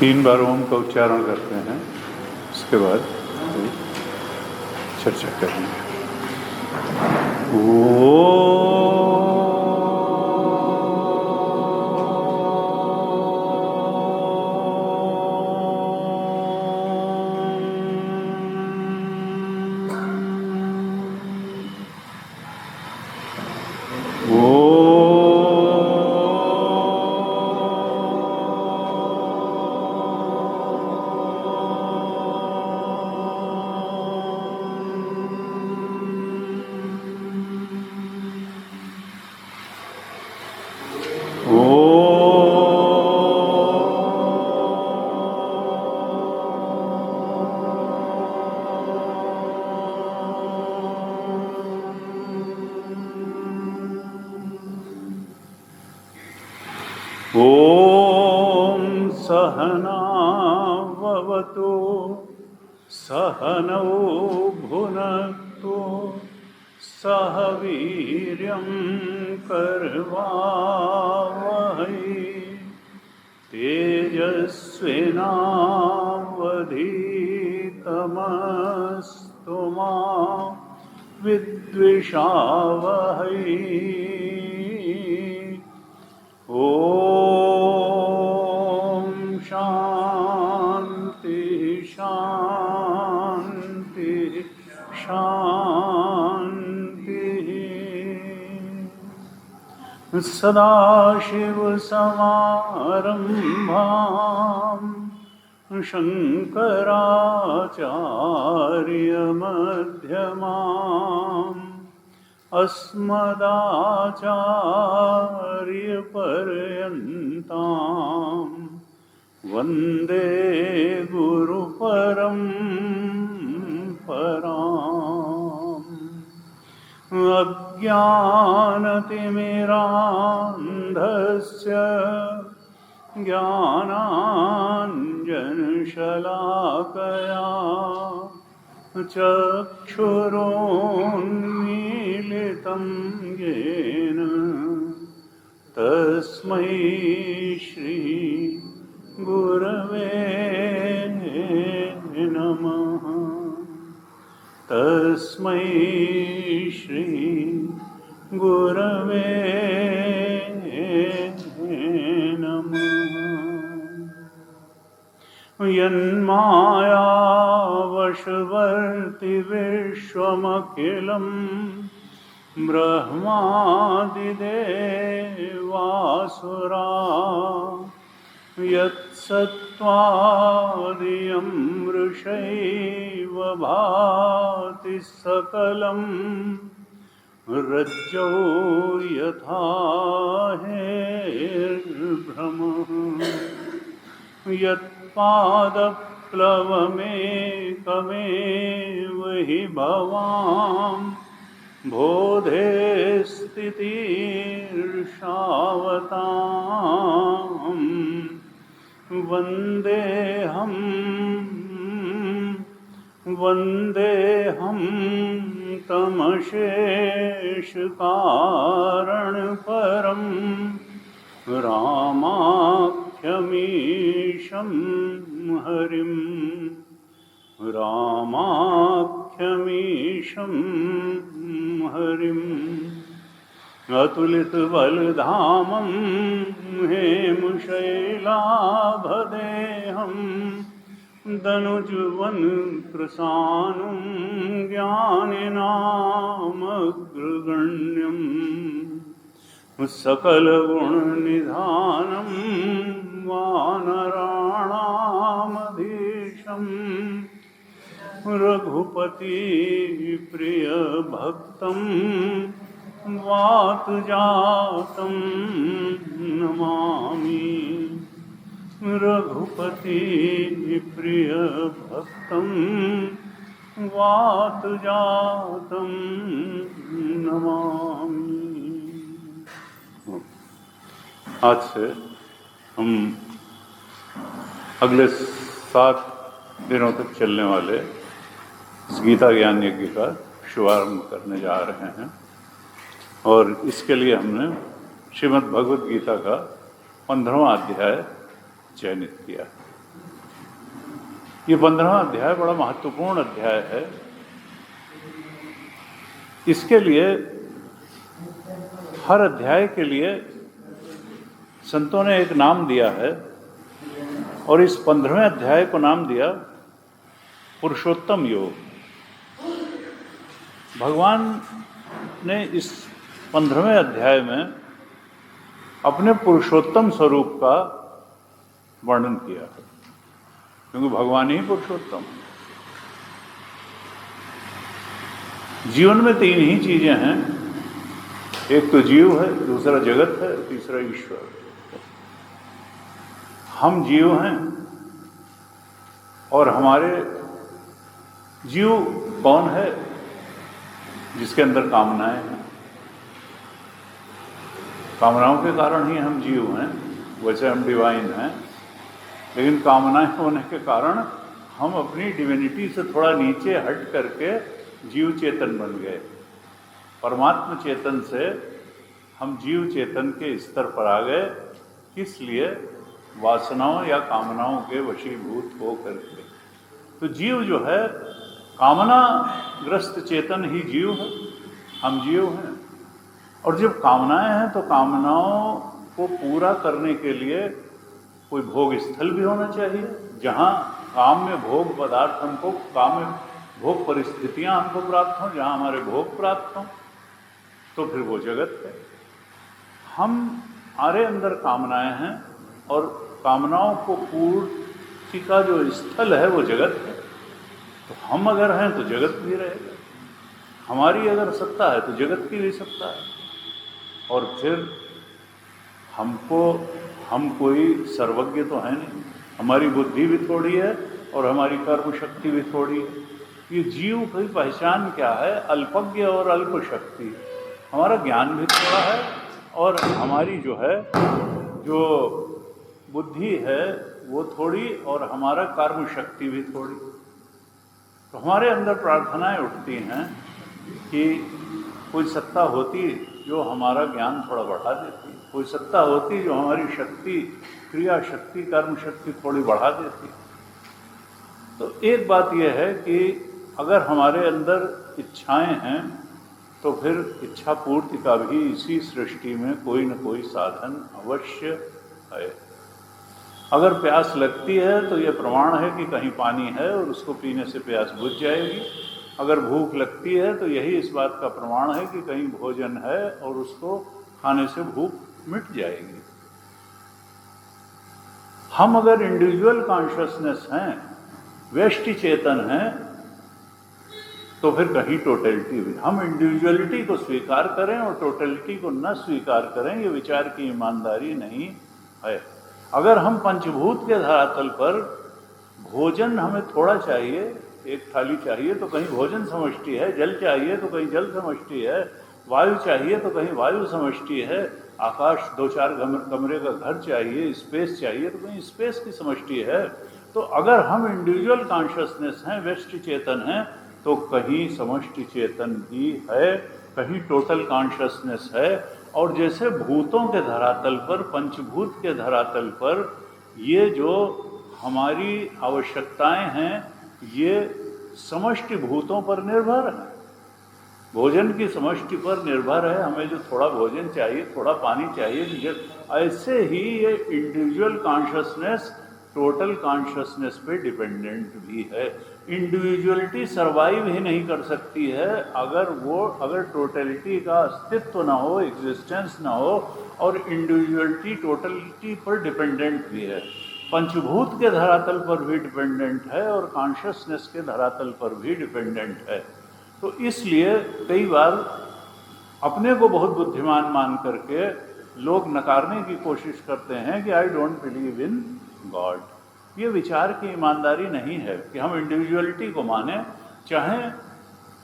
3 बार ओम का उच्चारण करते हैं, उसके बाद चर्चा करेंगे। ॐ सहनाववतु सहनौ भुनक्तु सह वीर्यं करवावहै तेजस्विनावधीतमस्तु मा विद्विषावहै। ओम शांति शांति शांति। सदाशिवसमारम्भां शङ्कराचार्यमध्यमाम् अस्मदाचार्यपर्यन्तां वन्दे गुरुपरम्पराम्। अज्ञानतिमिरान्धस्य ज्ञानाञ्जनशलाकया चक्षुरुन्मीलितं येन तस्मै श्री गुरवे नमः। तस्मै श्री गुरवे नमः। यन्मायावशवर्ति विश्वमखिलं ब्रह्मादिदेवासुरा यत्सत्त्वादियं वृषैव भाति सकलं रज्जौ यथा हेर्भ्रमः। यत्पादप्लवमेकमेव हि भवां बोधे स्थितिर्षावतां वन्देऽहं तमशेषकारणपरं रामाख्यमीशं हरिं रामाख्यमीशं हरिम्। अतुलितबलधामं हेमशैलाभदेहं दनुजुवनकृशानुं ज्ञानिनामग्रगण्यं सकलगुणनिधानं वानराणामधीशं रघुपतिप्रियभक्तं वातजातं नमामि। रघुपतिप्रियभक्तं वातजातं नमामि। आज से हम अगले 7 दिनों तक चलने वाले इस गीता ज्ञान यज्ञ का शुभारंभ करने जा रहे हैं और इसके लिए हमने श्रीमद् भगवद गीता का 15वां अध्याय चयनित किया। ये 15वां अध्याय बड़ा महत्वपूर्ण अध्याय है। इसके लिए हर अध्याय के लिए संतों ने एक नाम दिया है और इस 15वें अध्याय को नाम दिया पुरुषोत्तम योग। भगवान ने इस 15वें अध्याय में अपने पुरुषोत्तम स्वरूप का वर्णन किया है, क्योंकि भगवान ही पुरुषोत्तम। जीवन में 3 ही चीजें हैं, एक तो जीव है, दूसरा जगत है, तीसरा ईश्वर। हम जीव हैं और हमारे जीव कौन है? जिसके अंदर कामनाएं हैं। कामनाओं के कारण ही हम जीव हैं, वैसे हम डिवाइन हैं, लेकिन कामनाएं होने के कारण हम अपनी डिविनिटी से थोड़ा नीचे हट करके जीव चेतन बन गए। परमात्म चेतन से हम जीव चेतन के स्तर पर आ गए, इसलिए वासनाओं या कामनाओं के वशीभूत हो करके। तो जीव जो है, कामनाग्रस्त चेतन ही जीव है, हम जीव हैं। और जब कामनाएं हैं तो कामनाओं को पूरा करने के लिए कोई भोग स्थल भी होना चाहिए, जहाँ काम में भोग पदार्थ हमको, काम में भोग परिस्थितियां हमको प्राप्त हों, जहाँ हमारे भोग प्राप्त हों, तो फिर वो जगत है। हमारे अंदर कामनाएं हैं और कामनाओं को पूर्ति का जो स्थल है वो जगत है। तो हम अगर हैं तो जगत भी रहेगा, हमारी अगर सत्ता है तो जगत की भी सत्ता है। और फिर हम कोई सर्वज्ञ तो है नहीं, हमारी बुद्धि भी थोड़ी है और हमारी कर्म शक्ति भी थोड़ी है। ये जीव की पहचान क्या है? अल्पज्ञ और अल्प शक्ति। हमारा ज्ञान भी थोड़ा है और हमारी जो बुद्धि है वो थोड़ी, और हमारा कर्म शक्ति भी थोड़ी। तो हमारे अंदर प्रार्थनाएं उठती हैं कि कोई सत्ता होती जो हमारा ज्ञान थोड़ा बढ़ा देती, कोई सत्ता होती जो हमारी शक्ति, क्रिया शक्ति, कर्म शक्ति थोड़ी बढ़ा देती। तो एक बात यह है कि अगर हमारे अंदर इच्छाएं हैं तो फिर इच्छा पूर्ति का भी इसी सृष्टि में कोई न कोई साधन अवश्य है। अगर प्यास लगती है तो यह प्रमाण है कि कहीं पानी है और उसको पीने से प्यास बुझ जाएगी। अगर भूख लगती है तो यही इस बात का प्रमाण है कि कहीं भोजन है और उसको खाने से भूख मिट जाएगी। हम अगर इंडिविजुअल कॉन्शियसनेस हैं, व्यष्टि चेतन हैं, तो फिर कहीं टोटलिटी भी। हम इंडिविजुअलिटी को स्वीकार करें और टोटलिटी को न स्वीकार करें, ये विचार की ईमानदारी नहीं है। अगर हम पंचभूत के धरातल पर भोजन हमें थोड़ा चाहिए, एक थाली चाहिए तो कहीं भोजन समष्टि है, जल चाहिए तो कहीं जल समष्टि है, वायु चाहिए तो कहीं वायु समष्टि है, आकाश 2-4 कमरे का घर चाहिए, स्पेस चाहिए तो कहीं स्पेस की समष्टि है। तो अगर हम इंडिविजुअल कॉन्शियसनेस हैं, व्यष्टि चेतन हैं, तो कहीं समष्टि चेतन भी है, कहीं टोटल कॉन्शियसनेस है। और जैसे भूतों के धरातल पर, पंचभूत के धरातल पर ये जो हमारी आवश्यकताएं हैं ये समष्टि भूतों पर निर्भर है, भोजन की समष्टि पर निर्भर है। हमें जो थोड़ा भोजन चाहिए, थोड़ा पानी चाहिए, ऐसे ही ये इंडिविजुअल कॉन्शियसनेस टोटल कॉन्शियसनेस पे डिपेंडेंट भी है। इंडिविजुअलिटी सर्वाइव ही नहीं कर सकती है अगर टोटलिटी का अस्तित्व ना हो, एग्जिस्टेंस ना हो, और इंडिविजुअलिटी टोटलिटी पर डिपेंडेंट भी है। पंचभूत के धरातल पर भी डिपेंडेंट है और कॉन्शियसनेस के धरातल पर भी डिपेंडेंट है। तो इसलिए कई बार अपने को बहुत बुद्धिमान मान करके लोग नकारने की कोशिश करते हैं कि I don't believe in God. ये विचार की ईमानदारी नहीं है कि हम इंडिविजुअलिटी को माने, चाहे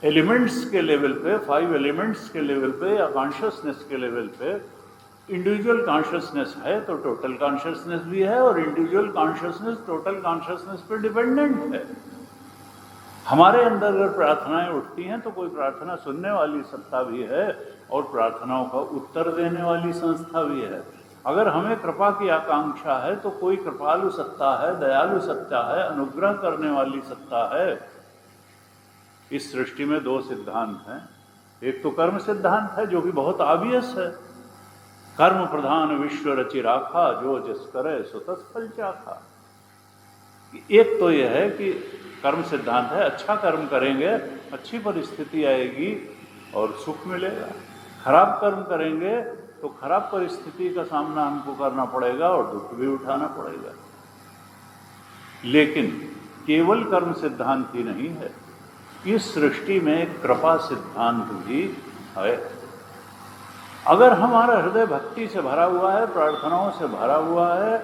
एलिमेंट्स के लेवल पे, 5 एलिमेंट्स के लेवल पे या कॉन्शियसनेस के लेवल पे। इंडिविजुअल कॉन्शियसनेस है तो टोटल कॉन्शियसनेस भी है, और इंडिविजुअल कॉन्शियसनेस टोटल कॉन्शियसनेस पर डिपेंडेंट है। हमारे अंदर अगर प्रार्थनाएं उठती हैं तो कोई प्रार्थना सुनने वाली सत्ता भी है और प्रार्थनाओं का उत्तर देने वाली संस्था भी है। अगर हमें कृपा की आकांक्षा है तो कोई कृपालु सत्ता है, दयालु सत्ता है, अनुग्रह करने वाली सत्ता है। इस सृष्टि में दो सिद्धांत हैं। एक तो कर्म सिद्धांत है जो कि बहुत ऑब्वियस है, कर्म प्रधान विश्व रचि राखा, जो जिस करे सो तस फल चाखा। एक तो यह है कि कर्म सिद्धांत है, अच्छा कर्म करेंगे अच्छी परिस्थिति आएगी और सुख मिलेगा, खराब कर्म करेंगे तो खराब परिस्थिति का सामना हमको करना पड़ेगा और दुख भी उठाना पड़ेगा। लेकिन केवल कर्म सिद्धांत ही नहीं है, इस सृष्टि में कृपा सिद्धांत भी है। अगर हमारा हृदय भक्ति से भरा हुआ है, प्रार्थनाओं से भरा हुआ है,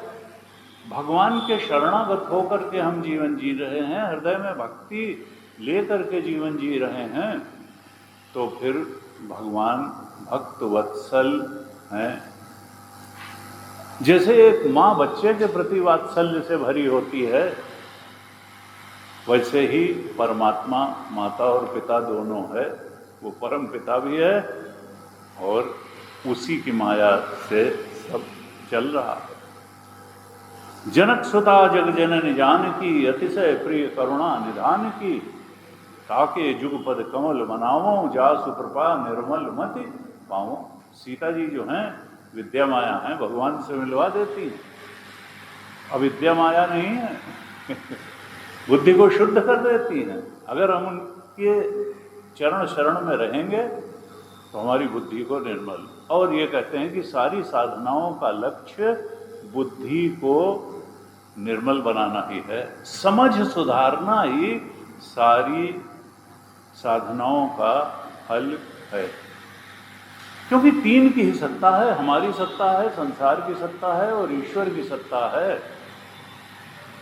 भगवान के शरणागत होकर के हम जीवन जी रहे हैं, हृदय में भक्ति लेकर के जीवन जी रहे हैं, तो फिर भगवान भक्त वत्सल हैं। जैसे एक माँ बच्चे के प्रति वात्सल्य से भरी होती है, वैसे ही परमात्मा माता और पिता दोनों है। वो परम पिता भी है और उसी की माया से सब चल रहा है। जनक सुता जग जननी जानकी, अतिशय प्रिय करुणा निधान की, ताके जुगपद कमल मनावो, जासु कृपा निर्मल मति पावो। सीता जी जो हैं विद्या माया हैं, भगवान से मिलवा देती हैं। अविद्या माया नहीं है बुद्धि को शुद्ध कर देती हैं। अगर हम उनके चरण शरण में रहेंगे तो हमारी बुद्धि को निर्मल, और ये कहते हैं कि सारी साधनाओं का लक्ष्य बुद्धि को निर्मल बनाना ही है, समझ सुधारना ही सारी साधनाओं का फल है। क्योंकि तीन की ही सत्ता है, हमारी सत्ता है, संसार की सत्ता है और ईश्वर की सत्ता है।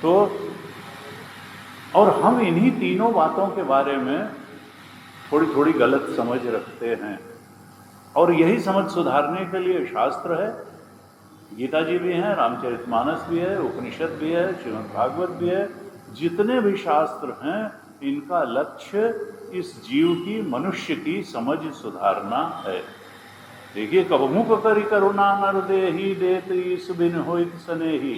तो और हम इन्हीं तीनों बातों के बारे में थोड़ी थोड़ी गलत समझ रखते हैं, और यही समझ सुधारने के लिए शास्त्र है। गीता जी भी हैं, रामचरितमानस भी है, उपनिषद भी है, श्रीमद् भागवत भी है। जितने भी शास्त्र हैं, इनका लक्ष्य इस जीव की, मनुष्य की समझ सुधारना है। देखिए, कबमुख करि करुणा नर देहि, देत ईस बिन होइत सनेही।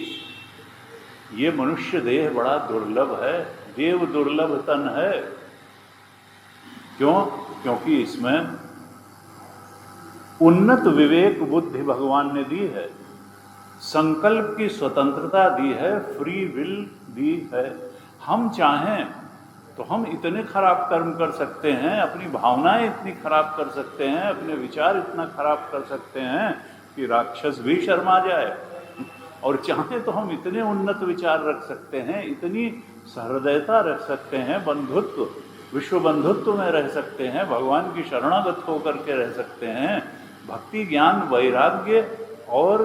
ये मनुष्य देह बड़ा दुर्लभ है, देव दुर्लभ तन है। क्यों? क्योंकि इसमें उन्नत विवेक बुद्धि भगवान ने दी है, संकल्प की स्वतंत्रता दी है, फ्री विल दी है। हम चाहें तो हम इतने खराब कर्म कर सकते हैं, अपनी भावनाएं इतनी खराब कर सकते हैं, अपने विचार इतना खराब कर सकते हैं कि राक्षस भी शर्मा जाए, और चाहें तो हम इतने उन्नत विचार रख सकते हैं, इतनी सहृदयता रख सकते हैं, बंधुत्व, विश्व बंधुत्व में रह सकते हैं, भगवान की शरणागत होकर के रह सकते हैं, भक्ति ज्ञान वैराग्य और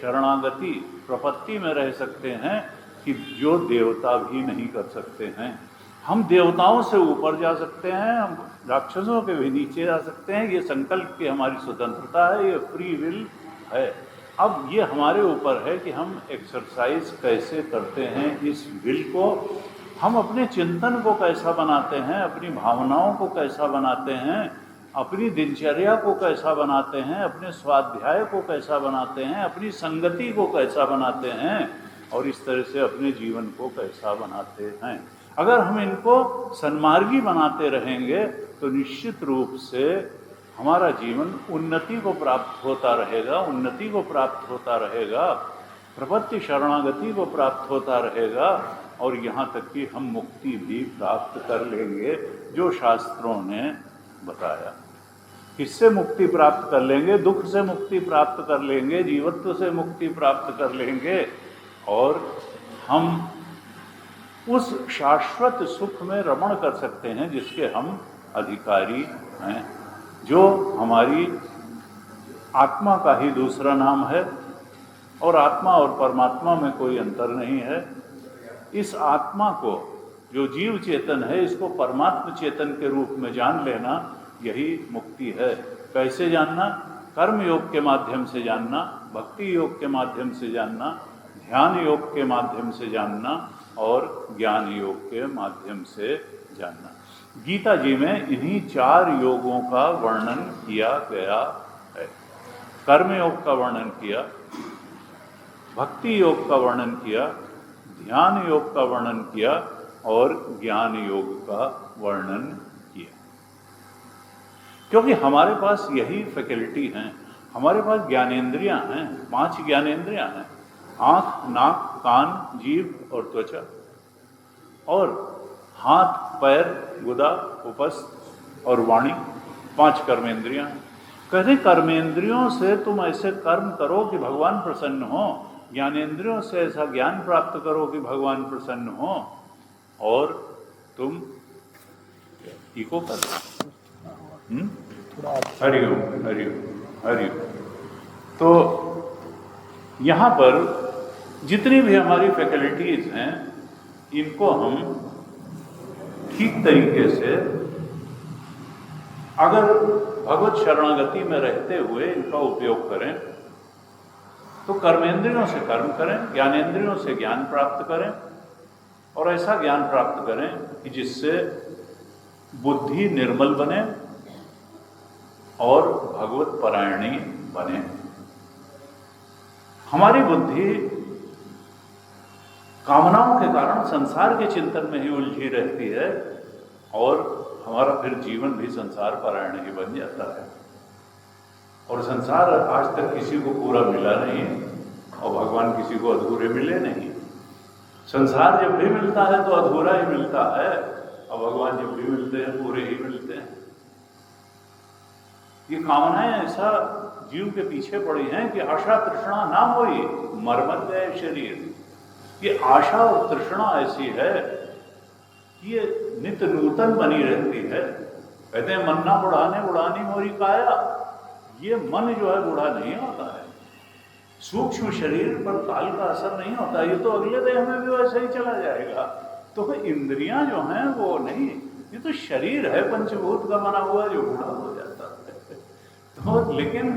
शरणागति प्रपत्ति में रह सकते हैं कि जो देवता भी नहीं कर सकते हैं। हम देवताओं से ऊपर जा सकते हैं, हम राक्षसों के भी नीचे जा सकते हैं। ये संकल्प की हमारी स्वतंत्रता है, ये फ्री विल है। अब ये हमारे ऊपर है कि हम एक्सरसाइज कैसे करते हैं इस विल को, हम अपने चिंतन को कैसा बनाते हैं, अपनी भावनाओं को कैसा बनाते हैं, अपनी दिनचर्या को कैसा बनाते हैं, अपने स्वाध्याय को कैसा बनाते हैं, अपनी संगति को कैसा बनाते हैं, और इस तरह से अपने जीवन को कैसा बनाते हैं। अगर हम इनको सन्मार्गी बनाते रहेंगे तो निश्चित रूप से हमारा जीवन उन्नति को प्राप्त होता रहेगा, उन्नति को प्राप्त होता रहेगा, प्रपत्ति शरणागति को प्राप्त होता रहेगा, और यहाँ तक कि हम मुक्ति भी प्राप्त कर लेंगे, जो शास्त्रों ने बताया। किससे मुक्ति प्राप्त कर लेंगे? दुख से मुक्ति प्राप्त कर लेंगे, जीवत्व से मुक्ति प्राप्त कर लेंगे, और हम उस शाश्वत सुख में रमण कर सकते हैं जिसके हम अधिकारी हैं, जो हमारी आत्मा का ही दूसरा नाम है। और आत्मा और परमात्मा में कोई अंतर नहीं है। इस आत्मा को, जो जीव चेतन है, इसको परमात्म चेतन के रूप में जान लेना, यही मुक्ति है। कैसे जानना? कर्म योग के माध्यम से जानना, भक्ति योग के माध्यम से जानना, ध्यान योग के माध्यम से जानना, और ज्ञान योग के माध्यम से जानना। गीता जी में इन्हीं 4 योगों का वर्णन किया गया है। कर्म योग का वर्णन किया, भक्ति योग का वर्णन किया, ध्यान योग का वर्णन किया और ज्ञान योग का वर्णन किया। क्योंकि हमारे पास यही फैकल्टी हैं, हमारे पास ज्ञानेंद्रियां हैं, 5 ज्ञानेंद्रियां हैं, आँख, नाक, कान, जीभ और त्वचा, और हाथ, पैर, गुदा, उपस्थ और वाणी, 5 कर्मेंद्रियां। कहते कर्मेंद्रियों से तुम ऐसे कर्म करो कि भगवान प्रसन्न हो, ज्ञानेंद्रियों से ऐसा ज्ञान प्राप्त करो कि भगवान प्रसन्न हो, और तुम इको करो। हरिओम हरिओम हरिओम। तो यहाँ पर जितनी भी हमारी फैकल्टीज हैं, इनको हम ठीक तरीके से अगर भगवत शरणागति में रहते हुए इनका उपयोग करें तो कर्मेंद्रियों से कर्म करें, ज्ञानेंद्रियों से ज्ञान प्राप्त करें, और ऐसा ज्ञान प्राप्त करें कि जिससे बुद्धि निर्मल बने और भगवत परायणी बने। हमारी बुद्धि कामनाओं के कारण संसार के चिंतन में ही उलझी रहती है, और हमारा फिर जीवन भी संसार परायण ही बन जाता है, और संसार आज तक किसी को पूरा मिला नहीं, और भगवान किसी को अधूरे मिले नहीं। संसार जब भी मिलता है तो अधूरा ही मिलता है, और भगवान जब भी मिलते हैं पूरे ही मिलते हैं। ये कामनाएं ऐसा जीव के पीछे पड़ी हैं कि आशा तृष्णा ना होई मरमत गए शरीर। ये आशा और तृष्णा ऐसी है कि ये नित्य नूतन बनी रहती है। कहते हैं मन्ना बुढ़ाने बुढ़ानी मोरी काया। ये मन जो है बूढ़ा नहीं होता है, सूक्ष्म शरीर पर काल का असर नहीं होता, ये तो अगले देह में भी वैसे ही चला जाएगा। तो इंद्रियां जो हैं वो नहीं, ये तो शरीर है पंचभूत का बना हुआ जो बूढ़ा हो जाता है। तो लेकिन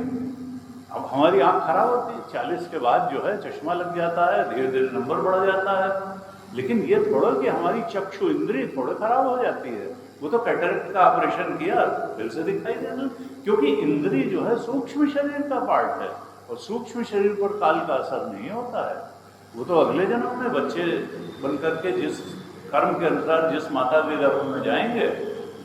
अब हमारी आंख खराब होती है, 40 के बाद जो है चश्मा लग जाता है, धीरे धीरे नंबर बढ़ जाता है। लेकिन ये थोड़ा कि हमारी चक्षु इंद्रिय थोड़े खराब हो जाती है, वो तो कैटरेक्ट का ऑपरेशन किया फिर से दिखाई देना, क्योंकि इंद्रिय जो है सूक्ष्म शरीर का पार्ट है, और सूक्ष्म शरीर पर काल का असर नहीं होता है। वो तो अगले जन्म में बच्चे बन करके जिस कर्म के अनुसार जिस माता के गर्भ में जाएंगे,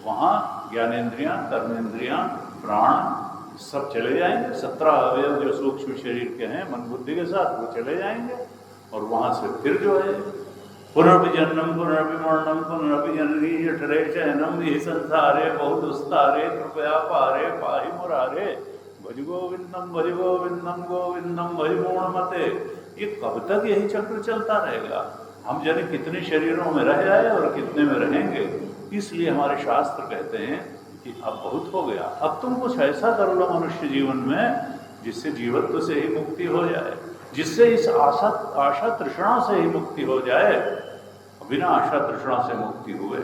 वहाँ ज्ञानेंद्रियां, कर्मेंद्रियां, प्राण सब चले जाएंगे। 17 अवयव जो सूक्ष्म शरीर के हैं मन बुद्धि के साथ, वो चले जाएंगे, और वहाँ से फिर जो है पुनर्विजन्म पुनर्विमरणम पुनर्विजननी जठरे शयनम ये संसारे बहुत उस्तारे कृपया पारे पाहि मुरारे भज गोविंदम गोविंदम भज मूढ़मते। ये कब तक यही चक्र चलता रहेगा? हम जाने कितने शरीरों में रह आए और कितने में रहेंगे। इसलिए हमारे शास्त्र कहते हैं कि अब बहुत हो गया, अब तुम कुछ ऐसा कर लो मनुष्य जीवन में जिससे जीवत्व से ही मुक्ति हो जाए, जिससे इस आशा तृष्णा से ही मुक्ति हो जाए। बिना आशा तृष्णा से मुक्ति हुए।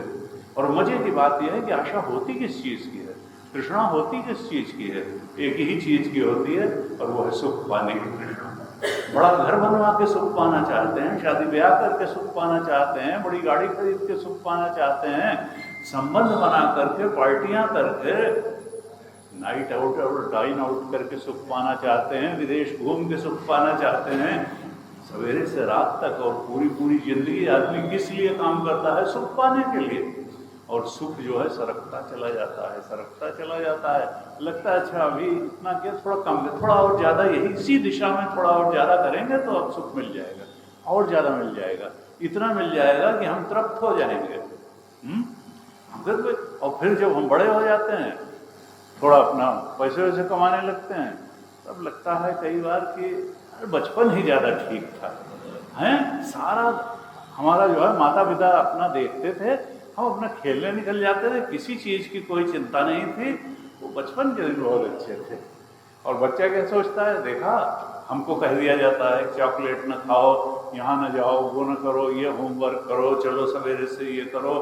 और मजे की बात यह है कि आशा होती किस चीज की है, तृष्णा होती किस चीज की है? एक ही चीज की होती है, और वो है सुख पाने की तृष्णा। बड़ा घर बनवा के सुख पाना चाहते हैं, शादी ब्याह करके सुख पाना चाहते हैं, बड़ी गाड़ी खरीद के सुख पाना चाहते हैं, संबंध बना करके पार्टियां करके नाइट आउट और डाइन आउट करके सुख पाना चाहते हैं, विदेश घूम के सुख पाना चाहते हैं। सवेरे से रात तक और पूरी पूरी जिंदगी आदमी किस लिए काम करता है? सुख पाने के लिए। और सुख जो है सरकता चला जाता है, सरकता चला जाता है। लगता है अच्छा अभी इतना क्या, थोड़ा कम है, थोड़ा और ज़्यादा यही इसी दिशा में थोड़ा और ज़्यादा करेंगे तो अब सुख मिल जाएगा, और ज़्यादा मिल जाएगा, इतना मिल जाएगा कि हम तृप्त हो जाएंगे। और फिर जब हम बड़े हो जाते हैं, थोड़ा अपना पैसे वैसे कमाने लगते हैं, तब लगता है कई बार कि बचपन ही ज़्यादा ठीक था। हैं सारा हमारा जो है माता पिता अपना देखते थे, हम अपना खेलने निकल जाते थे, किसी चीज़ की कोई चिंता नहीं थी। वो बचपन के दिन बहुत अच्छे थे। और बच्चा क्या सोचता है, देखा हमको कह दिया जाता है चॉकलेट न खाओ, यहाँ न जाओ, वो न करो, ये होमवर्क करो, चलो सवेरे से ये करो।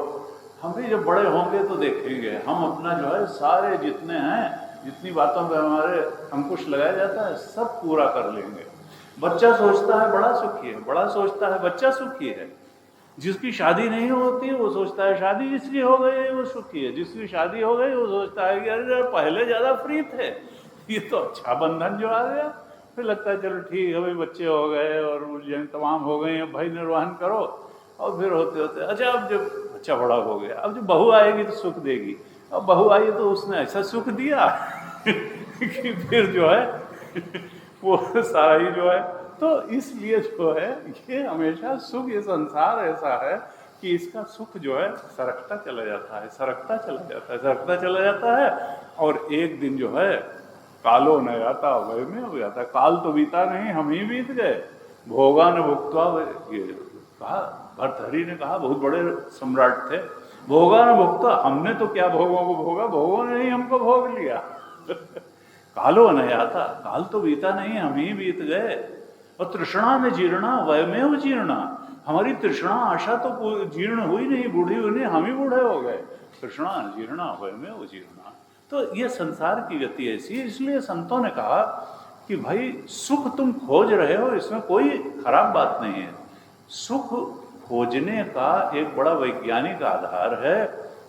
हम भी जब बड़े होंगे तो देखेंगे हम अपना जो है सारे जितने हैं, जितनी बातों पर हमारे अंकुश लगाया जाता है, सब पूरा कर लेंगे। बच्चा सोचता है बड़ा सुखी है, बड़ा सोचता है बच्चा सुखी है। जिसकी शादी नहीं होती वो सोचता है शादी जिसकी हो गई है वो सुखी है, जिसकी शादी हो गई वो सोचता है कि अरे पहले ज़्यादा फ्री थे, ये तो अच्छा बंधन जो आ गया। फिर लगता है चलो ठीक है भाई, बच्चे हो गए और उलझन तमाम हो गई हैं, भाई निर्वाहन करो। और फिर होते होते अच्छा, अब जब बच्चा बड़ा हो गया, अब जब बहू आएगी तो सुख देगी। अब बहू आई तो उसने ऐसा सुख दिया कि फिर जो है वो सारा ही जो है, तो इसलिए जो है ये हमेशा सुख, ये संसार ऐसा है कि इसका सुख जो है सरकता चला जाता है, सरकता चला जाता है, सरकता चला जाता है। और एक दिन जो है कालो न जाता वह में हो जाता है। काल तो बीता नहीं, हम ही बीत गए। भोगा न भुगतवा, ये कहा भर्तहरि ने कहा, बहुत बड़े सम्राट थे। भोगा न भुगता, हमने तो क्या भोगों को भोगा, भोगों ने ही हमको भोग लिया। कालो न जाता, काल तो बीता नहीं, हम ही बीत गए। और तृष्णा में जीर्णा वयमेव जीर्णा, हमारी तृष्णा आशा तो जीर्ण हुई नहीं, बूढ़ी हुई नहीं, हम ही बूढ़े हो गए। तृष्णा जीर्णा वयमेव जीर्णा। तो ये संसार की गति ऐसी है। इसलिए संतों ने कहा कि भाई सुख तुम खोज रहे हो, इसमें कोई खराब बात नहीं है। सुख खोजने का एक बड़ा वैज्ञानिक आधार है,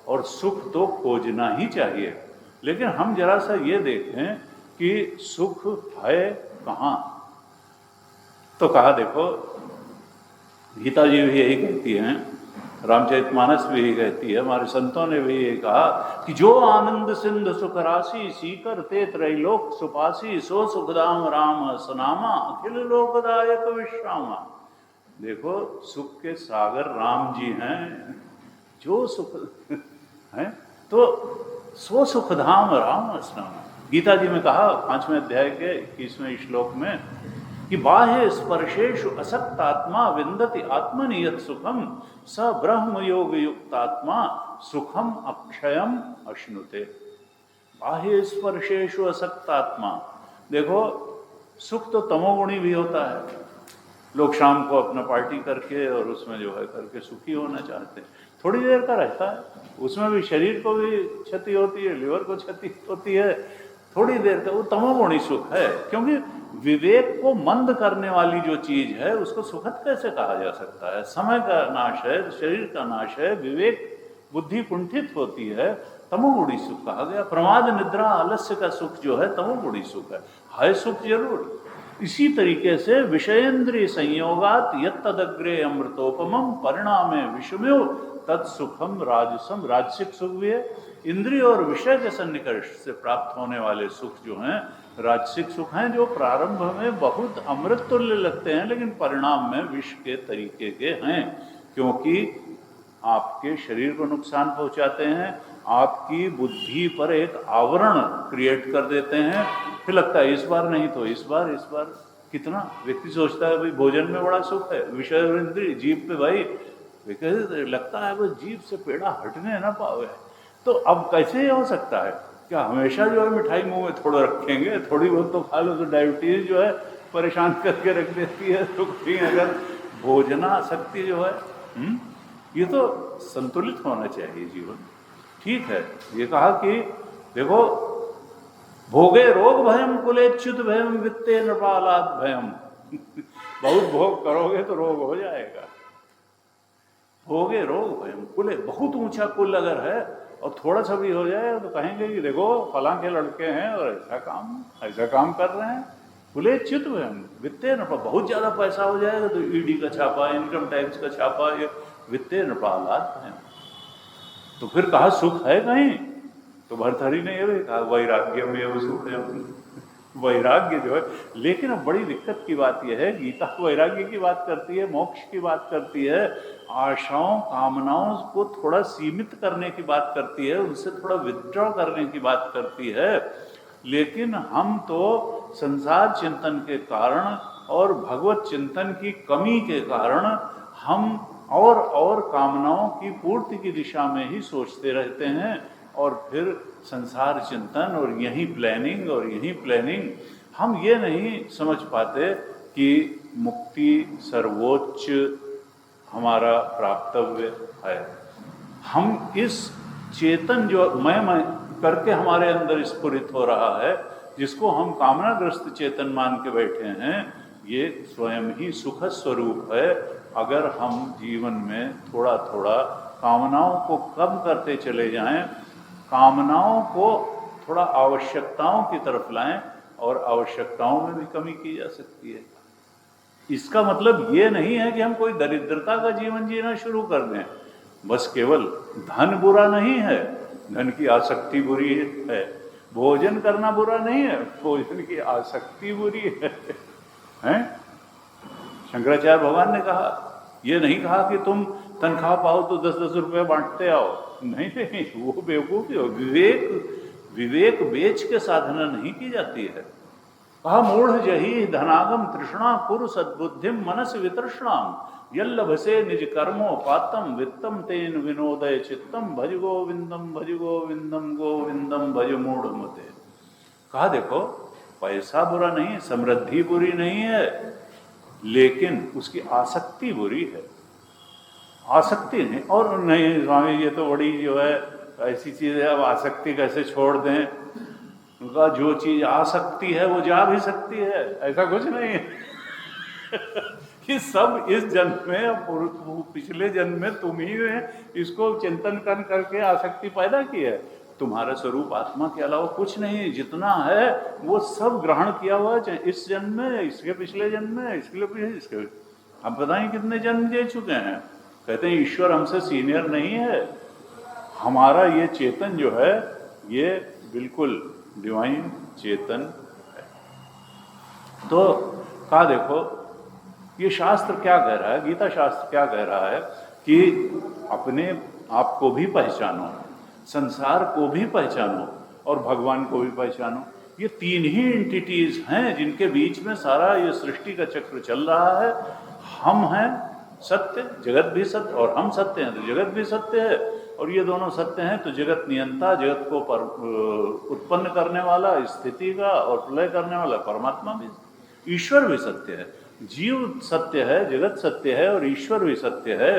और सुख तो खोजना ही चाहिए। लेकिन हम जरा सा ये देखें कि सुख है कहाँ। तो कहा देखो, गीता जी भी यही कहती हैं, रामचरितमानस भी यही कहती है, हमारे संतों ने भी यही कहा कि जो आनंद सिंधु सुख राशि, सीकर ते त्रैलोक सुपासी, सो सुखदाम राम सनामा, अखिल लोकदायक विश्रामा। देखो सुख के सागर राम जी हैं, जो सुख हैं, तो सो सुखधाम राम स्नामा। गीता जी में कहा 5वें अध्याय के 21वें श्लोक में कि बाह्य स्पर्शेषु असक्तात्मा विन्दति आत्मनियत सुखम, स ब्रह्म योग युक्तात्मा सुखम अक्षयम अश्नुते। बाह्य स्पर्शेषु असक्तात्मा, देखो सुख तो तमोगुणी भी होता है। लोग शाम को अपना पार्टी करके और उसमें जो है करके सुखी होना चाहते हैं, थोड़ी देर का रहता है, उसमें भी शरीर को भी क्षति होती है, लिवर को क्षति होती है, थोड़ी देर का, वो तमोगुणी सुख है। क्योंकि विवेक को मंद करने वाली जो चीज है उसको सुखद कैसे कहा जा सकता है। समय का नाश है, शरीर का नाश है, विवेक बुद्धि कुंठित होती है, तमोगुणी सुख कहा गया। प्रमाद निद्रा आलस्य का सुख जो है तमोगुणी सुख है सुख जरूर। इसी तरीके से विषयेंद्रिय संयोगात यत्तदग्रे अमृतोपमम परिणामे विषम्यो तत्सुखम राजसम। राजसिक सुख भी है, इंद्रिय और विषय के सन्निकर्ष से प्राप्त होने वाले सुख जो हैं राजसिक सुख हैं, जो प्रारंभ में बहुत अमृत तुल्य लगते हैं लेकिन परिणाम में विष के तरीके के हैं, क्योंकि आपके शरीर को नुकसान पहुंचाते हैं, आपकी बुद्धि पर एक आवरण क्रिएट कर देते हैं। फिर लगता है इस बार नहीं तो इस बार कितना व्यक्ति सोचता है भाई भोजन में बड़ा सुख है, विषय और इंद्रिय जीभ पे भाई लगता है बस जीभ से पेड़ा हटने ना पावे। तो अब कैसे हो सकता है, क्या हमेशा जो है मिठाई मुंह में थोड़ा रखेंगे, थोड़ी बहुत तो खा लो तो डायबिटीज जो है परेशान करके रख देती है। तो कहीं अगर भोजनाशक्ति जो है ये तो संतुलित होना चाहिए जीवन। ठीक है, ये कहा कि देखो भोगे रोग भयम कुलेच्युत भयम वित्ते नृपालाद भयम। बहुत भोग करोगे तो रोग हो जाएगा। भोगे रोग भयम कुले, बहुत ऊंचा कुल अगर है और थोड़ा सा भी हो जाए तो कहेंगे कि देखो फलां के लड़के हैं और ऐसा काम कर रहे हैं। कुलेच्युत भयम वित्ते नृपा, बहुत ज्यादा पैसा हो जाएगा तो ईडी का छापा, इनकम टैक्स का छापा, ये वित्ते नृपालाद भयम। तो फिर कहा सुख है कहीं, तो भर्तहरि ने ये भी कहा वैराग्य में वो सुख है। वैराग्य जो है, लेकिन अब बड़ी दिक्कत की बात यह है, गीता वैराग्य की बात करती है, मोक्ष की बात करती है, आशाओं कामनाओं को थोड़ा सीमित करने की बात करती है, उनसे थोड़ा विथड्रॉ करने की बात करती है। लेकिन हम तो संसार चिंतन के कारण और भगवत चिंतन की कमी के कारण हम और कामनाओं की पूर्ति की दिशा में ही सोचते रहते हैं, और फिर संसार चिंतन और यही प्लानिंग हम ये नहीं समझ पाते कि मुक्ति सर्वोच्च हमारा प्राप्तव्य है। हम इस चेतन जो मैं करके हमारे अंदर स्फुरित हो रहा है, जिसको हम कामनाग्रस्त चेतन मान के बैठे हैं, ये स्वयं ही सुख स्वरूप है। अगर हम जीवन में थोड़ा थोड़ा कामनाओं को कम करते चले जाएं, कामनाओं को थोड़ा आवश्यकताओं की तरफ लाएं, और आवश्यकताओं में भी कमी की जा सकती है। इसका मतलब ये नहीं है कि हम कोई दरिद्रता का जीवन जीना शुरू कर दें। बस केवल धन बुरा नहीं है, धन की आसक्ति बुरी है। भोजन करना बुरा नहीं है, भोजन की आसक्ति बुरी है, हैं? शंकराचार्य भगवान ने कहा, ये नहीं कहा कि तुम तनख्वाह पाओ तो 10-10 रुपये बांटते आओ। नहीं नहीं, वो बेवकूफी हो। विवेक बेच के साधना नहीं की जाती है। कहा, मूढ़ जही धनागम तृष्णा कुरु सद्बुद्धिम मनस वितृष्णाम यल्लभसे निज कर्मो पातम वित्तम तेन विनोदय चित्तम भज गोविंदम गोविंदम भज मूढ़ मते। कहा, देखो पैसा बुरा नहीं, समृद्धि बुरी नहीं है, लेकिन उसकी आसक्ति बुरी है। आसक्ति नहीं, और नहीं स्वामी ये तो बड़ी जो है ऐसी चीज है, अब आसक्ति कैसे छोड़ दें? उनका जो चीज आ सकती है वो जा भी सकती है, ऐसा कुछ नहीं है। कि सब इस जन्म में, पिछले जन्म में तुम ही ने इसको चिंतन करके आसक्ति पैदा की है। तुम्हारा स्वरूप आत्मा के अलावा कुछ नहीं, जितना है वो सब ग्रहण किया हुआ है, इस जन्म में, इसके पिछले जन्म में, इसके हम पता नहीं कितने जन्म दे चुके हैं। कहते हैं ईश्वर हमसे सीनियर नहीं है, हमारा ये चेतन जो है ये बिल्कुल डिवाइन चेतन है। तो कहा, देखो ये शास्त्र क्या कह रहा है, गीता शास्त्र क्या कह रहा है कि अपने आप को भी पहचानो, संसार को भी पहचानो और भगवान को भी पहचानो। ये तीन ही एंटिटीज हैं जिनके बीच में सारा ये सृष्टि का चक्र चल रहा है। हम हैं सत्य, जगत भी सत्य, और हम सत्य हैं तो जगत भी सत्य है, और ये दोनों सत्य हैं तो जगत नियंता, जगत को उत्पन्न करने वाला, स्थिति का और प्रलय करने वाला परमात्मा भी, ईश्वर भी सत्य है। जीव सत्य है, जगत सत्य है और ईश्वर भी सत्य है।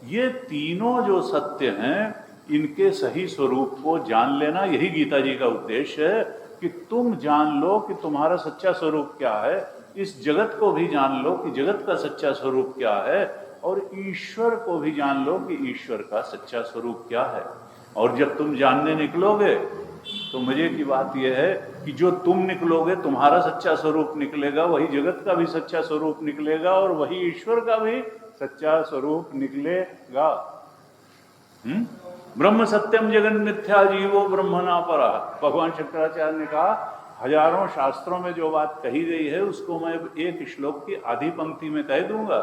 ये तीनों जो सत्य हैं इनके सही स्वरूप को जान लेना, यही गीता जी का उद्देश्य है कि तुम जान लो कि तुम्हारा सच्चा स्वरूप क्या है, इस जगत को भी जान लो कि जगत का सच्चा स्वरूप क्या है, और ईश्वर को भी जान लो कि ईश्वर का सच्चा स्वरूप क्या है। और जब तुम जानने निकलोगे तो मजे की बात यह है कि जो तुम निकलोगे, तुम्हारा सच्चा स्वरूप निकलेगा, वही जगत का भी सच्चा स्वरूप निकलेगा और वही ईश्वर का भी सच्चा स्वरूप निकलेगा। ब्रह्म सत्यम जगन मिथ्या जीवो ब्रह्मणा परा। भगवान शंकराचार्य ने कहा, हजारों शास्त्रों में जो बात कही गई है उसको मैं एक श्लोक की आधी पंक्ति में कह दूंगा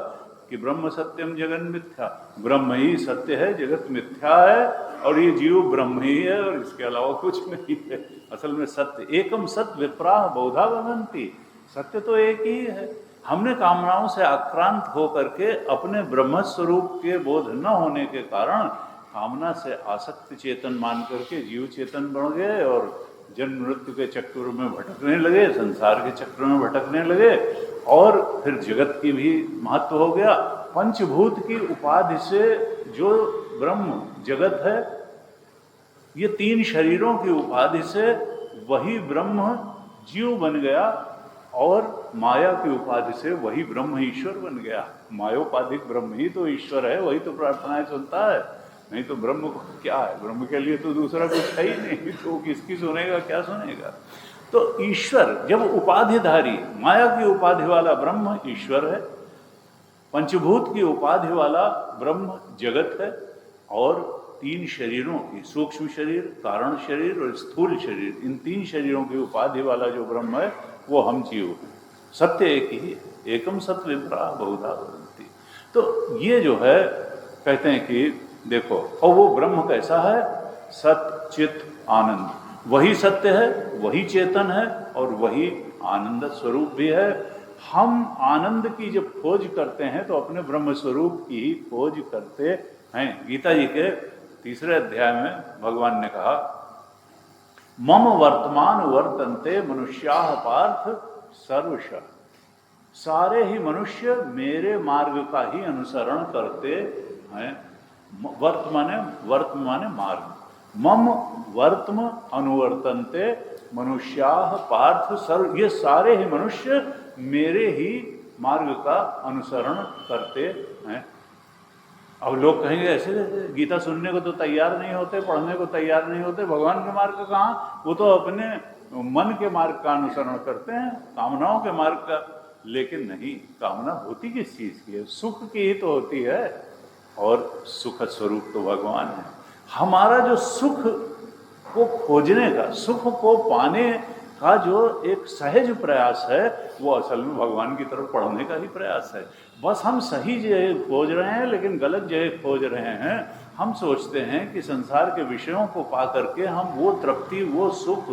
कि ब्रह्म सत्यम जगन मिथ्या, ब्रह्म ही सत्य है, जगत मिथ्या है, और ये जीव ब्रह्म ही है और इसके अलावा कुछ नहीं है। असल में सत्य एकम सत्य विप्राह बहुधा वदन्ति, सत्य तो एक ही है। हमने कामनाओं से आक्रांत होकर के अपने ब्रह्म स्वरूप के बोध न होने के कारण कामना से आसक्त चेतन मान करके जीव चेतन बन गए और जन्म मृत्यु के चक्र में भटकने लगे, संसार के चक्र में भटकने लगे, और फिर जगत की भी महत्व हो गया। पंचभूत की उपाधि से जो ब्रह्म जगत है, ये तीन शरीरों की उपाधि से वही ब्रह्म जीव बन गया, और माया की उपाधि से वही ब्रह्म ईश्वर बन गया। मायोपाधिक ब्रह्म ही तो ईश्वर है, वही तो प्रार्थनाएं सुनता है, नहीं तो ब्रह्म क्या है? ब्रह्म के लिए तो दूसरा कुछ है ही नहीं, तो किसकी सुनेगा, क्या सुनेगा? तो ईश्वर जब उपाधिधारी, माया की उपाधि वाला ब्रह्म ईश्वर है, पंचभूत की उपाधि वाला ब्रह्म जगत है, और तीन शरीरों की, सूक्ष्म शरीर, कारण शरीर और स्थूल शरीर, इन तीन शरीरों की उपाधि वाला जो ब्रह्म है वो हम जीव हैं। सत्य एक ही है, एकम सत्य विप्रा बहुधा वदन्ति। तो ये जो है कहते हैं कि देखो, और वो ब्रह्म कैसा है? सत चित आनंद, वही सत्य है, वही चेतन है और वही आनंद स्वरूप भी है। हम आनंद की जब खोज करते हैं तो अपने ब्रह्म स्वरूप की ही खोज करते हैं। गीता जी के 3 अध्याय में भगवान ने कहा, मम वर्तमान वर्तन्ते मनुष्याः पार्थ सर्वशः। सारे ही मनुष्य मेरे मार्ग का ही अनुसरण करते हैं। वर्तमाने मार्ग, मम वर्तम अनुवर्तन्ते मनुष्याः पार्थ सर्व। ये सारे ही मनुष्य मेरे ही मार्ग का अनुसरण करते हैं। अब लोग कहेंगे ऐसे गीता सुनने को तो तैयार नहीं होते, पढ़ने को तैयार नहीं होते, भगवान के मार्ग कहाँ? वो तो अपने मन के मार्ग का अनुसरण करते हैं, कामनाओं के मार्ग का। लेकिन नहीं, कामना होती किस चीज की है? सुख की ही तो होती है, और सुख स्वरूप तो भगवान है। हमारा जो सुख को खोजने का, सुख को पाने का जो एक सहज प्रयास है, वो असल में भगवान की तरफ पढ़ने का ही प्रयास है। बस हम सही जगह खोज रहे हैं, लेकिन गलत जगह खोज रहे हैं। हम सोचते हैं कि संसार के विषयों को पा करके हम वो तृप्ति, वो सुख,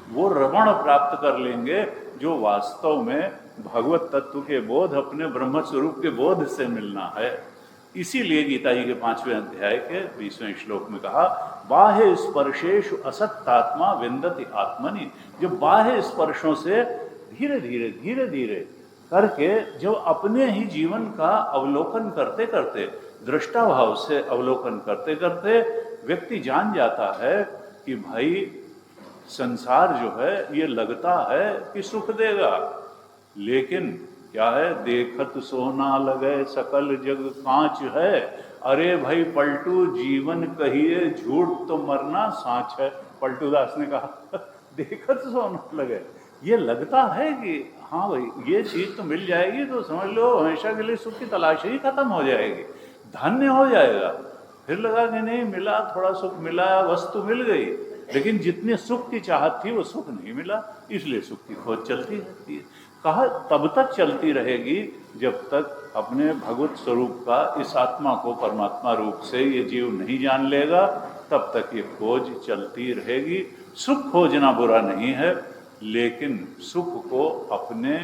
वो रमण प्राप्त कर लेंगे, जो वास्तव में भगवत तत्व के बोध, अपने ब्रह्म स्वरूप के बोध से मिलना है। इसीलिए गीता जी के 5वें अध्याय के 20वें श्लोक में कहा, बाह्य स्पर्शेषु असक्तात्मा विन्दति आत्मनि। जो बाह्य स्पर्शों से धीरे धीरे करके, जो अपने ही जीवन का अवलोकन करते करते, दृष्टा भाव से अवलोकन करते करते व्यक्ति जान जाता है कि भाई संसार जो है ये लगता है कि सुख देगा, लेकिन क्या है? देखत सोना लगे सकल जग कांच है। अरे भाई पलटू, जीवन कहिए झूठ तो मरना साँच है। पलटू दास ने कहा देखत सोना लगे, ये लगता है कि हाँ भाई ये चीज तो मिल जाएगी तो समझ लो हमेशा के लिए सुख की तलाश ही खत्म हो जाएगी, धन्य हो जाएगा। फिर लगा कि नहीं मिला, थोड़ा सुख मिला, वस्तु मिल गई, लेकिन जितने सुख की चाहत थी वो सुख नहीं मिला, इसलिए सुख की खोज चलती रहती है। कहा तब तक चलती रहेगी जब तक अपने भगवत स्वरूप का, इस आत्मा को परमात्मा रूप से ये जीव नहीं जान लेगा, तब तक ये खोज चलती रहेगी। सुख खोजना बुरा नहीं है, लेकिन सुख को अपने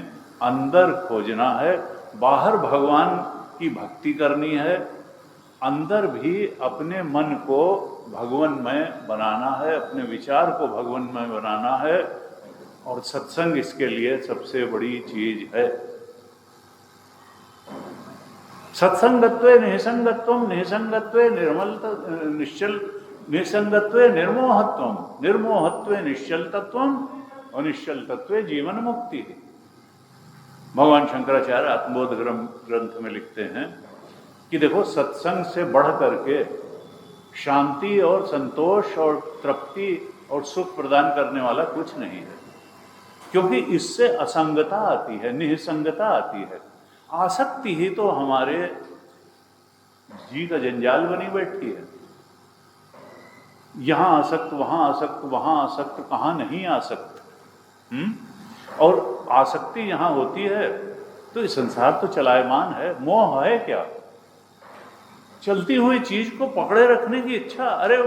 अंदर खोजना है। बाहर भगवान की भक्ति करनी है, अंदर भी अपने मन को भगवन्मय बनाना है, अपने विचार को भगवन्मय बनाना है। और सत्संग इसके लिए सबसे बड़ी चीज है। सत्संगत्वे निसंगत्वम, निसंगत्वे निश्चल, निसंगत्वे निर्मोहत्वम, निर्मोहत्वे निश्चल तत्वम, और निश्चल तत्वे जीवन मुक्ति। भगवान शंकराचार्य आत्मबोध ग्रंथ में लिखते हैं कि देखो सत्संग से बढ़ करके शांति और संतोष और तृप्ति और सुख प्रदान करने वाला कुछ नहीं है, क्योंकि इससे असंगता आती है, निसंगता आती है। आसक्ति ही तो हमारे जी का जंजाल बनी बैठी है। यहां आसक्त, वहां आसक्त, वहां आसक्त, कहां नहीं आसक्त। और आसक्ति यहां होती है तो ये संसार तो चलायमान है। मोह है क्या? चलती हुई चीज को पकड़े रखने की इच्छा। अरे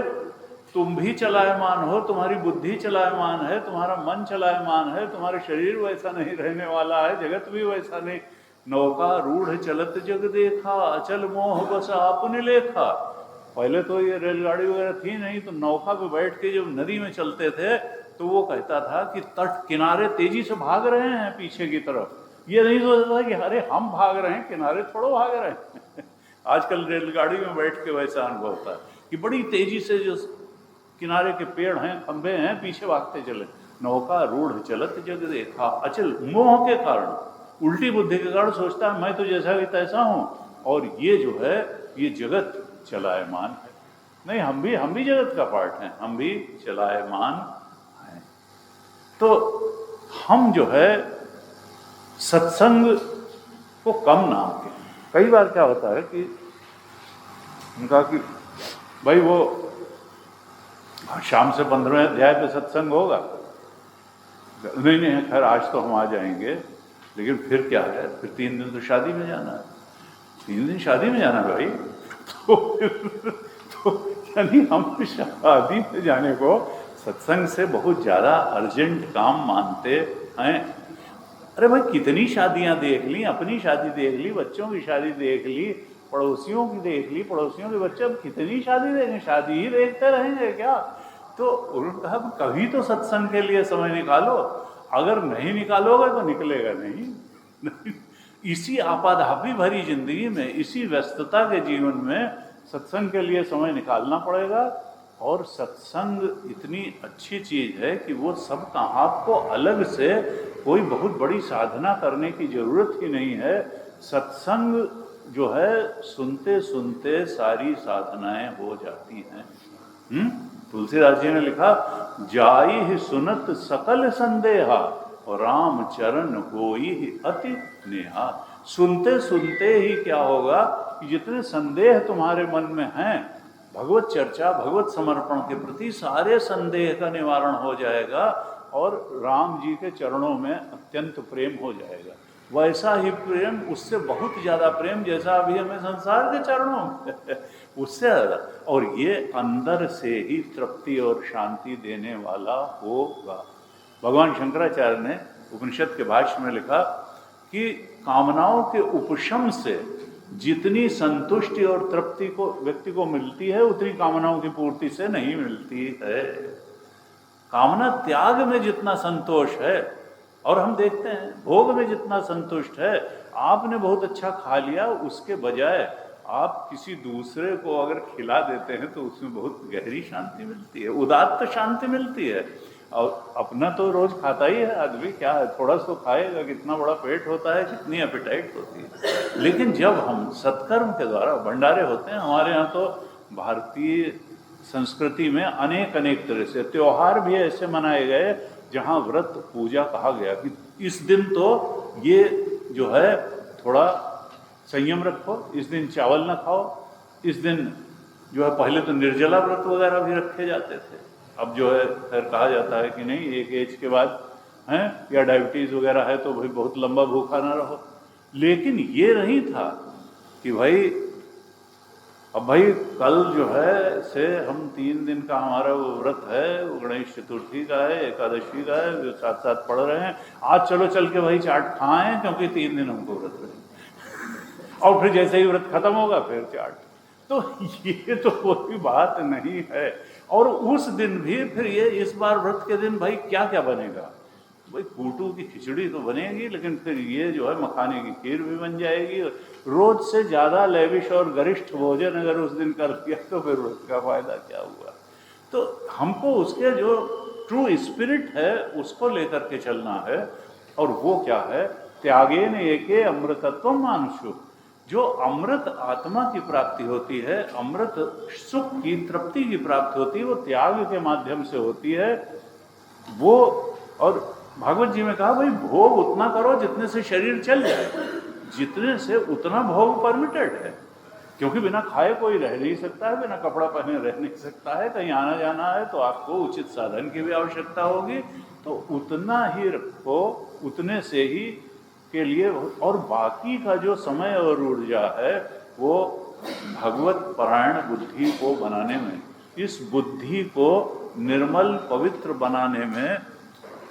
तुम भी चलायमान हो, तुम्हारी बुद्धि चलायमान है, तुम्हारा मन चलायमान है, तुम्हारे शरीर वैसा नहीं रहने वाला है, जगत भी वैसा नहीं। नौका रूढ़ चलत जग देखा, अचल मोह बस आपने लेखा। पहले तो ये रेलगाड़ी वगैरह थी नहीं, तो नौका पे बैठ के जब नदी में चलते थे तो वो कहता था कि तट किनारे तेजी से भाग रहे हैं पीछे की तरफ। ये नहीं सोचता था कि अरे हम भाग रहे हैं, किनारे थोड़ा भाग रहे हैं। आजकल रेलगाड़ी में बैठ के वैसा अनुभव होता है कि बड़ी तेजी से जो किनारे के पेड़ हैं, खंभे हैं, पीछे भागते चले। नौका रूढ़ चलत जग देखा, अचल मोह के कारण, उल्टी बुद्धि के कारण सोचता है मैं तो जैसा भी तैसा हूं, और ये जो है ये जगत चलायमान है। नहीं, हम भी जगत का पार्ट हैं, हम भी चलायमान हैं। तो हम जो है सत्संग को कम ना आके, कई बार क्या होता है कि उनका कि भाई वो शाम से 15वें अध्याय पे सत्संग होगा, नहीं खैर आज तो हम आ जाएंगे, लेकिन फिर क्या है, फिर 3 दिन तो शादी में जाना है, 3 दिन शादी में जाना भाई। तो यानी हम शादी में जाने को सत्संग से बहुत ज्यादा अर्जेंट काम मानते हैं। अरे भाई कितनी शादियां देख ली, अपनी शादी देख ली, बच्चों की शादी देख ली, पड़ोसियों की देख ली, पड़ोसियों के बच्चे, अब कितनी शादी देखेंगे, शादी ही देखते रहेंगे क्या? तो उन्होंने कहा कभी तो सत्संग के लिए समय निकालो, अगर नहीं निकालोगे तो निकलेगा नहीं। इसी आपाधापी भरी जिंदगी में, इसी व्यस्तता के जीवन में सत्संग के लिए समय निकालना पड़ेगा। और सत्संग इतनी अच्छी चीज है कि वो सबका, आपको अलग से कोई बहुत बड़ी साधना करने की जरूरत ही नहीं है। सत्संग जो है सुनते सुनते सारी साधनाएं हो जाती हैं। तुलसीदास जी ने लिखा, जाई ही सुनत सकल संदेहा और राम चरण होई ही अति नेहा। सुनते सुनते ही क्या होगा कि जितने संदेह तुम्हारे मन में हैं भगवत चर्चा भगवत समर्पण के प्रति, सारे संदेह का निवारण हो जाएगा और राम जी के चरणों में अत्यंत प्रेम हो जाएगा। वैसा ही प्रेम, उससे बहुत ज़्यादा प्रेम जैसा अभी हमें संसार के चरणों में उससे ज़्यादा, और ये अंदर से ही तृप्ति और शांति देने वाला होगा। भगवान शंकराचार्य ने उपनिषद के भाष्य में लिखा कि कामनाओं के उपशम से जितनी संतुष्टि और तृप्ति को व्यक्ति को मिलती है उतनी कामनाओं की पूर्ति से नहीं मिलती है। कामना त्याग में जितना संतोष है, और हम देखते हैं भोग में जितना संतुष्ट है, आपने बहुत अच्छा खा लिया, उसके बजाय आप किसी दूसरे को अगर खिला देते हैं तो उसमें बहुत गहरी शांति मिलती है, उदात्त शांति मिलती है। और अपना तो रोज खाता ही है आदमी, क्या है, थोड़ा सा तो खाएगा, कितना बड़ा पेट होता है, कितनी एपेटाइट होती है। लेकिन जब हम सत्कर्म के द्वारा, भंडारे होते हैं हमारे यहाँ तो, भारतीय संस्कृति में अनेक अनेक तरह से त्योहार भी ऐसे मनाए गए जहाँ व्रत पूजा कहा गया कि इस दिन तो ये जो है थोड़ा संयम रखो, इस दिन चावल ना खाओ, इस दिन जो है, पहले तो निर्जला व्रत वगैरह भी रखे जाते थे, अब जो है फिर कहा जाता है कि नहीं, एक एज के बाद हैं या डायबिटीज़ वगैरह है तो भाई बहुत लंबा भूखा ना रहो। लेकिन ये नहीं था कि भाई अब भाई कल जो है से हम 3 दिन का हमारा वो व्रत है, वो गणेश चतुर्थी का है, एकादशी का है, जो साथ साथ पढ़ रहे हैं, आज चलो चल के भाई चाट खाएं क्योंकि 3 दिन हमको व्रत रहेंगे, और फिर जैसे ही व्रत खत्म होगा फिर चाट। तो ये तो कोई बात नहीं है। और उस दिन भी फिर ये इस बार व्रत के दिन भाई क्या क्या बनेगा, भाई कूटू की खिचड़ी तो बनेगी, लेकिन फिर ये जो है मखाने की खीर भी बन जाएगी। रोज से ज़्यादा लेविश और गरिष्ठ भोजन अगर उस दिन कर लिया तो फिर उसका फायदा क्या हुआ। तो हमको उसके जो ट्रू स्पिरिट है उसको लेकर के चलना है, और वो क्या है, त्यागेन एके अमृतत्व मानुषु। जो अमृत आत्मा की प्राप्ति होती है, अमृत सुख की तृप्ति की प्राप्ति होती है, वो त्याग के माध्यम से होती है। वो, और भागवत जी में कहा भाई भोग उतना करो जितने से शरीर चल जाए, जितने से उतना भोग परमिटेड है, क्योंकि बिना खाए कोई रह नहीं सकता है, बिना कपड़ा पहने रह नहीं सकता है, कहीं आना जाना है तो आपको उचित साधन की भी आवश्यकता होगी, तो उतना ही रखो, उतने से ही के लिए। और बाकी का जो समय और ऊर्जा है वो भगवत परायण बुद्धि को बनाने में, इस बुद्धि को निर्मल पवित्र बनाने में,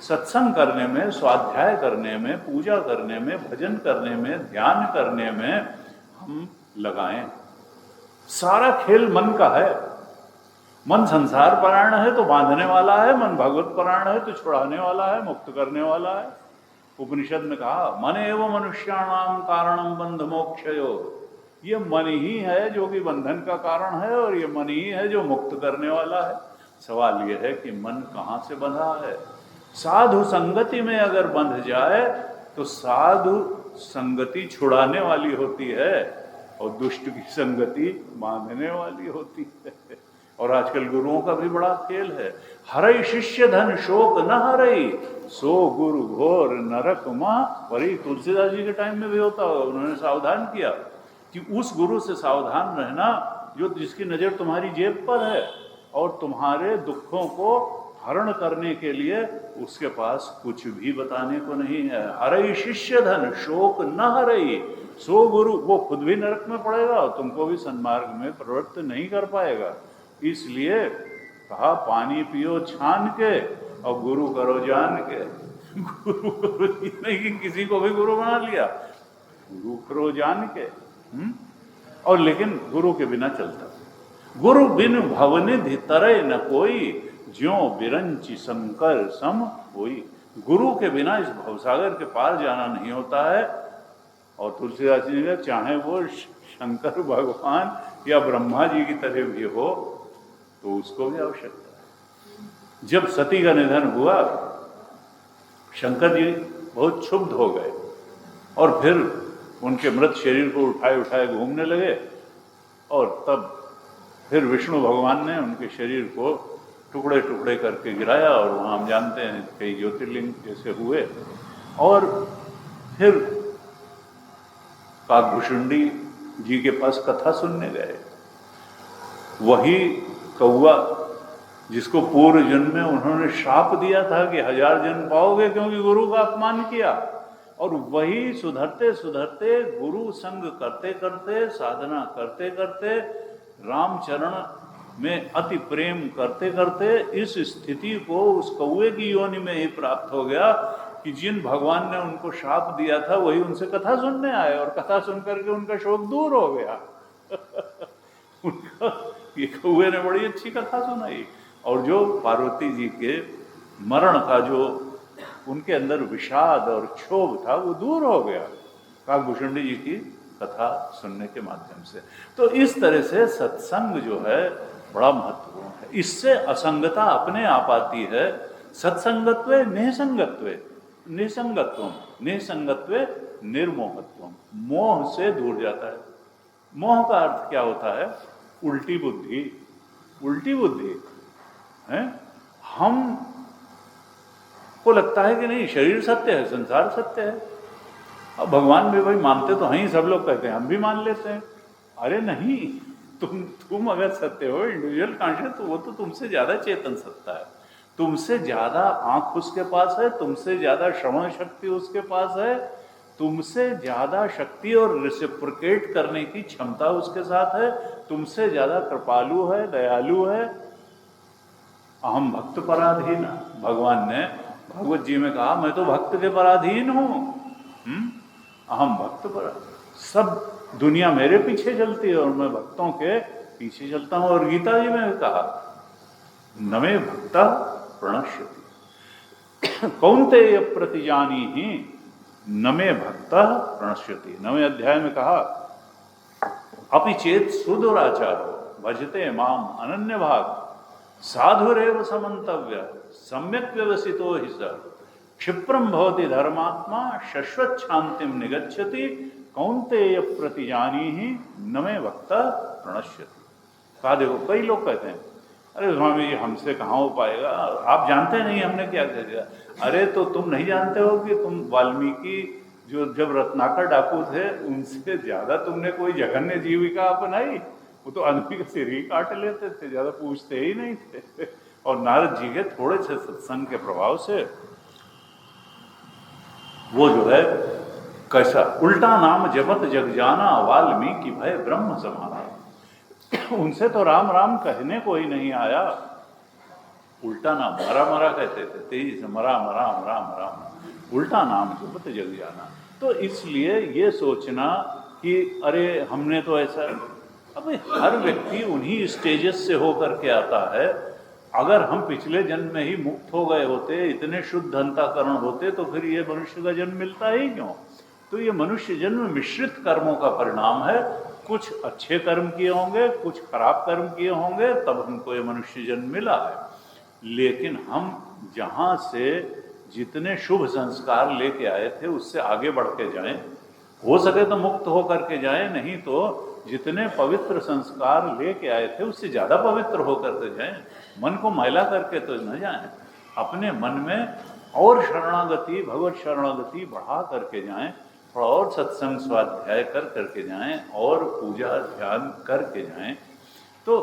सत्संग करने में, स्वाध्याय करने में, पूजा करने में, भजन करने में, ध्यान करने में हम लगाएं। सारा खेल मन का है। मन संसार परायण है तो बांधने वाला है, मन भगवत परायण है तो छुड़ाने वाला है, मुक्त करने वाला है। उपनिषद में कहा मन एवं मनुष्याणाम कारणम बंध मोक्षयो, ये मन ही है जो कि बंधन का कारण है, और ये मन ही है जो मुक्त करने वाला है। सवाल ये है कि मन कहाँ से बंधा है। साधु संगति में अगर बंध जाए तो साधु संगति छुड़ाने वाली होती है, और दुष्ट की संगति बांधने वाली होती है। और आजकल गुरुओं का भी बड़ा खेल है। हरई शिष्य धन शोक न हरई, सो गुरु घोर नरक मां परी। तुलसीदास जी के टाइम में भी होता होगा, उन्होंने सावधान किया कि उस गुरु से सावधान रहना जो जिसकी नज़र तुम्हारी जेब पर है और तुम्हारे दुखों को हरण करने के लिए उसके पास कुछ भी बताने को नहीं है। हरई शिष्य धन शोक न हरई, सो गुरु, वो खुद भी नरक में पड़ेगा और तुमको भी सन्मार्ग में प्रवृत्त नहीं कर पाएगा। इसलिए कहा पानी पियो छान के और गुरु करो जान के। गुरु करो नहीं कि किसी को भी गुरु बना लिया, गुरु करो जान के। और लेकिन गुरु के बिना चलता, गुरु बिन भवनिधि तरय न कोई, ज्यों बिरंची शंकर सम होई। गुरु के बिना इस भवसागर के पार जाना नहीं होता है। और तुलसीदास जी ने चाहे वो शंकर भगवान या ब्रह्मा जी की तरह भी हो तो उसको भी आवश्यकता है। जब सती का निधन हुआ, शंकर जी बहुत क्षुब्ध हो गए और फिर उनके मृत शरीर को उठाए उठाए घूमने लगे। और तब फिर विष्णु भगवान ने उनके शरीर को टुकड़े टुकड़े करके गिराया और वहाँ हम जानते हैं कई ज्योतिर्लिंग जैसे हुए। और फिर काकभूषुंडी जी के पास कथा सुनने गए। वही कौआ जिसको पूर्व जन्म में उन्होंने श्राप दिया था कि 1000 जन्म पाओगे क्योंकि गुरु का अपमान किया, और वही सुधरते सुधरते गुरु संग करते करते साधना करते करते रामचरण में अति प्रेम करते करते इस स्थिति को उस कौए की योनि में ही प्राप्त हो गया कि जिन भगवान ने उनको शाप दिया था वही उनसे कथा सुनने आए, और कथा सुन करके उनका शोक दूर हो गया। उनका ये कौए ने बड़ी अच्छी कथा सुनाई, और जो पार्वती जी के मरण का जो उनके अंदर विषाद और क्षोभ था वो दूर हो गया काकभूषुंडी जी की कथा सुनने के माध्यम से। तो इस तरह से सत्संग जो है बड़ा महत्वपूर्ण है। इससे असंगता अपने आप आती है। सत्संगत्व निसंगत्व, निसंगत्व निसंगत्व निर्मोहत्व, मोह से दूर जाता है। मोह का अर्थ क्या होता है? उल्टी बुद्धि। उल्टी बुद्धि है। हम को लगता है कि नहीं शरीर सत्य है, संसार सत्य है। अब भगवान भी भाई मानते तो हैं, सब लोग कहते हैं, हम भी मान लेते हैं। अरे नहीं, तुम अगर सत्य हो, इंडिविजुअल कॉन्शियस, तो वो तो तुमसे ज्यादा चेतन सत्ता है, तुमसे ज्यादा आंख उसके पास है, तुमसे ज्यादा श्रवण शक्ति उसके पास है, तुमसे ज्यादा शक्ति और रेसिप्रोकेट करने की क्षमता उसके साथ है, तुमसे ज्यादा कृपालु है, दयालु है। अहम भक्त पराधीन, भगवान ने भगवत जी में कहा मैं तो भक्त के पराधीन हूं। अहम भक्त पर, सब दुनिया मेरे पीछे चलती है और मैं भक्तों के पीछे चलता हूं। और गीता जी में कहा नमे भक्ता प्रणश्यति कौन्तेय प्रतिजानी ही नमे भक्ता प्रणश्यति। 9वें अध्याय में कहा अपि चेत सुदुराचारो भजते माम अनन्य भाग साधुरेव समन्तव्य सम्यक व्यवसितो हि स क्षिप्रम भवति धर्मात्मा शश्वत शांतिम निगच्छति कौन्तेय प्रतिजानी ही नमे भक्ता प्रणश्यति। कहा देखो, कई लोग कहते हैं अरे स्वामी जी हमसे कहाँ हो पाएगा, आप जानते नहीं हमने क्या कर दिया। अरे तो तुम नहीं जानते हो कि तुम वाल्मीकि जो जब रत्नाकर डाकू थे उनसे ज्यादा तुमने कोई जघन्य जीविका अपनाई। वो तो आदमी का सिर ही काट लेते थे, ज्यादा पूछते ही नहीं थे। और नारद जी के थोड़े से सत्संग के प्रभाव से वो जो है कैसा उल्टा नाम जपत जग जाना वाल्मीकि भय ब्रह्म समाना। उनसे तो राम राम कहने को ही नहीं आया, उल्टा नाम मरा मरा कहते थे, तेजी से मरा मरा राम राम, उल्टा नाम जपत जग जाना। तो इसलिए ये सोचना कि अरे हमने तो ऐसा, अब हर व्यक्ति उन्हीं स्टेजेस से होकर के आता है। अगर हम पिछले जन्म में ही मुक्त हो गए होते, इतने शुद्ध अंतःकरण होते, तो फिर ये मनुष्य का जन्म मिलता ही क्यों? तो ये मनुष्य जन्म मिश्रित कर्मों का परिणाम है। कुछ अच्छे कर्म किए होंगे, कुछ खराब कर्म किए होंगे, तब हमको ये मनुष्य जन्म मिला है। लेकिन हम जहाँ से जितने शुभ संस्कार लेके आए थे उससे आगे बढ़ के जाएं, हो सके तो मुक्त हो करके जाएं, नहीं तो जितने पवित्र संस्कार लेके आए थे उससे ज़्यादा पवित्र होकर के जाएं। मन को मैला करके तो न जाएं, अपने मन में और शरणागति, भगवत शरणागति बढ़ा करके जाएं, थोड़ा और सत्संग स्वाध्याय कर करके जाएं और पूजा ध्यान करके जाएं। तो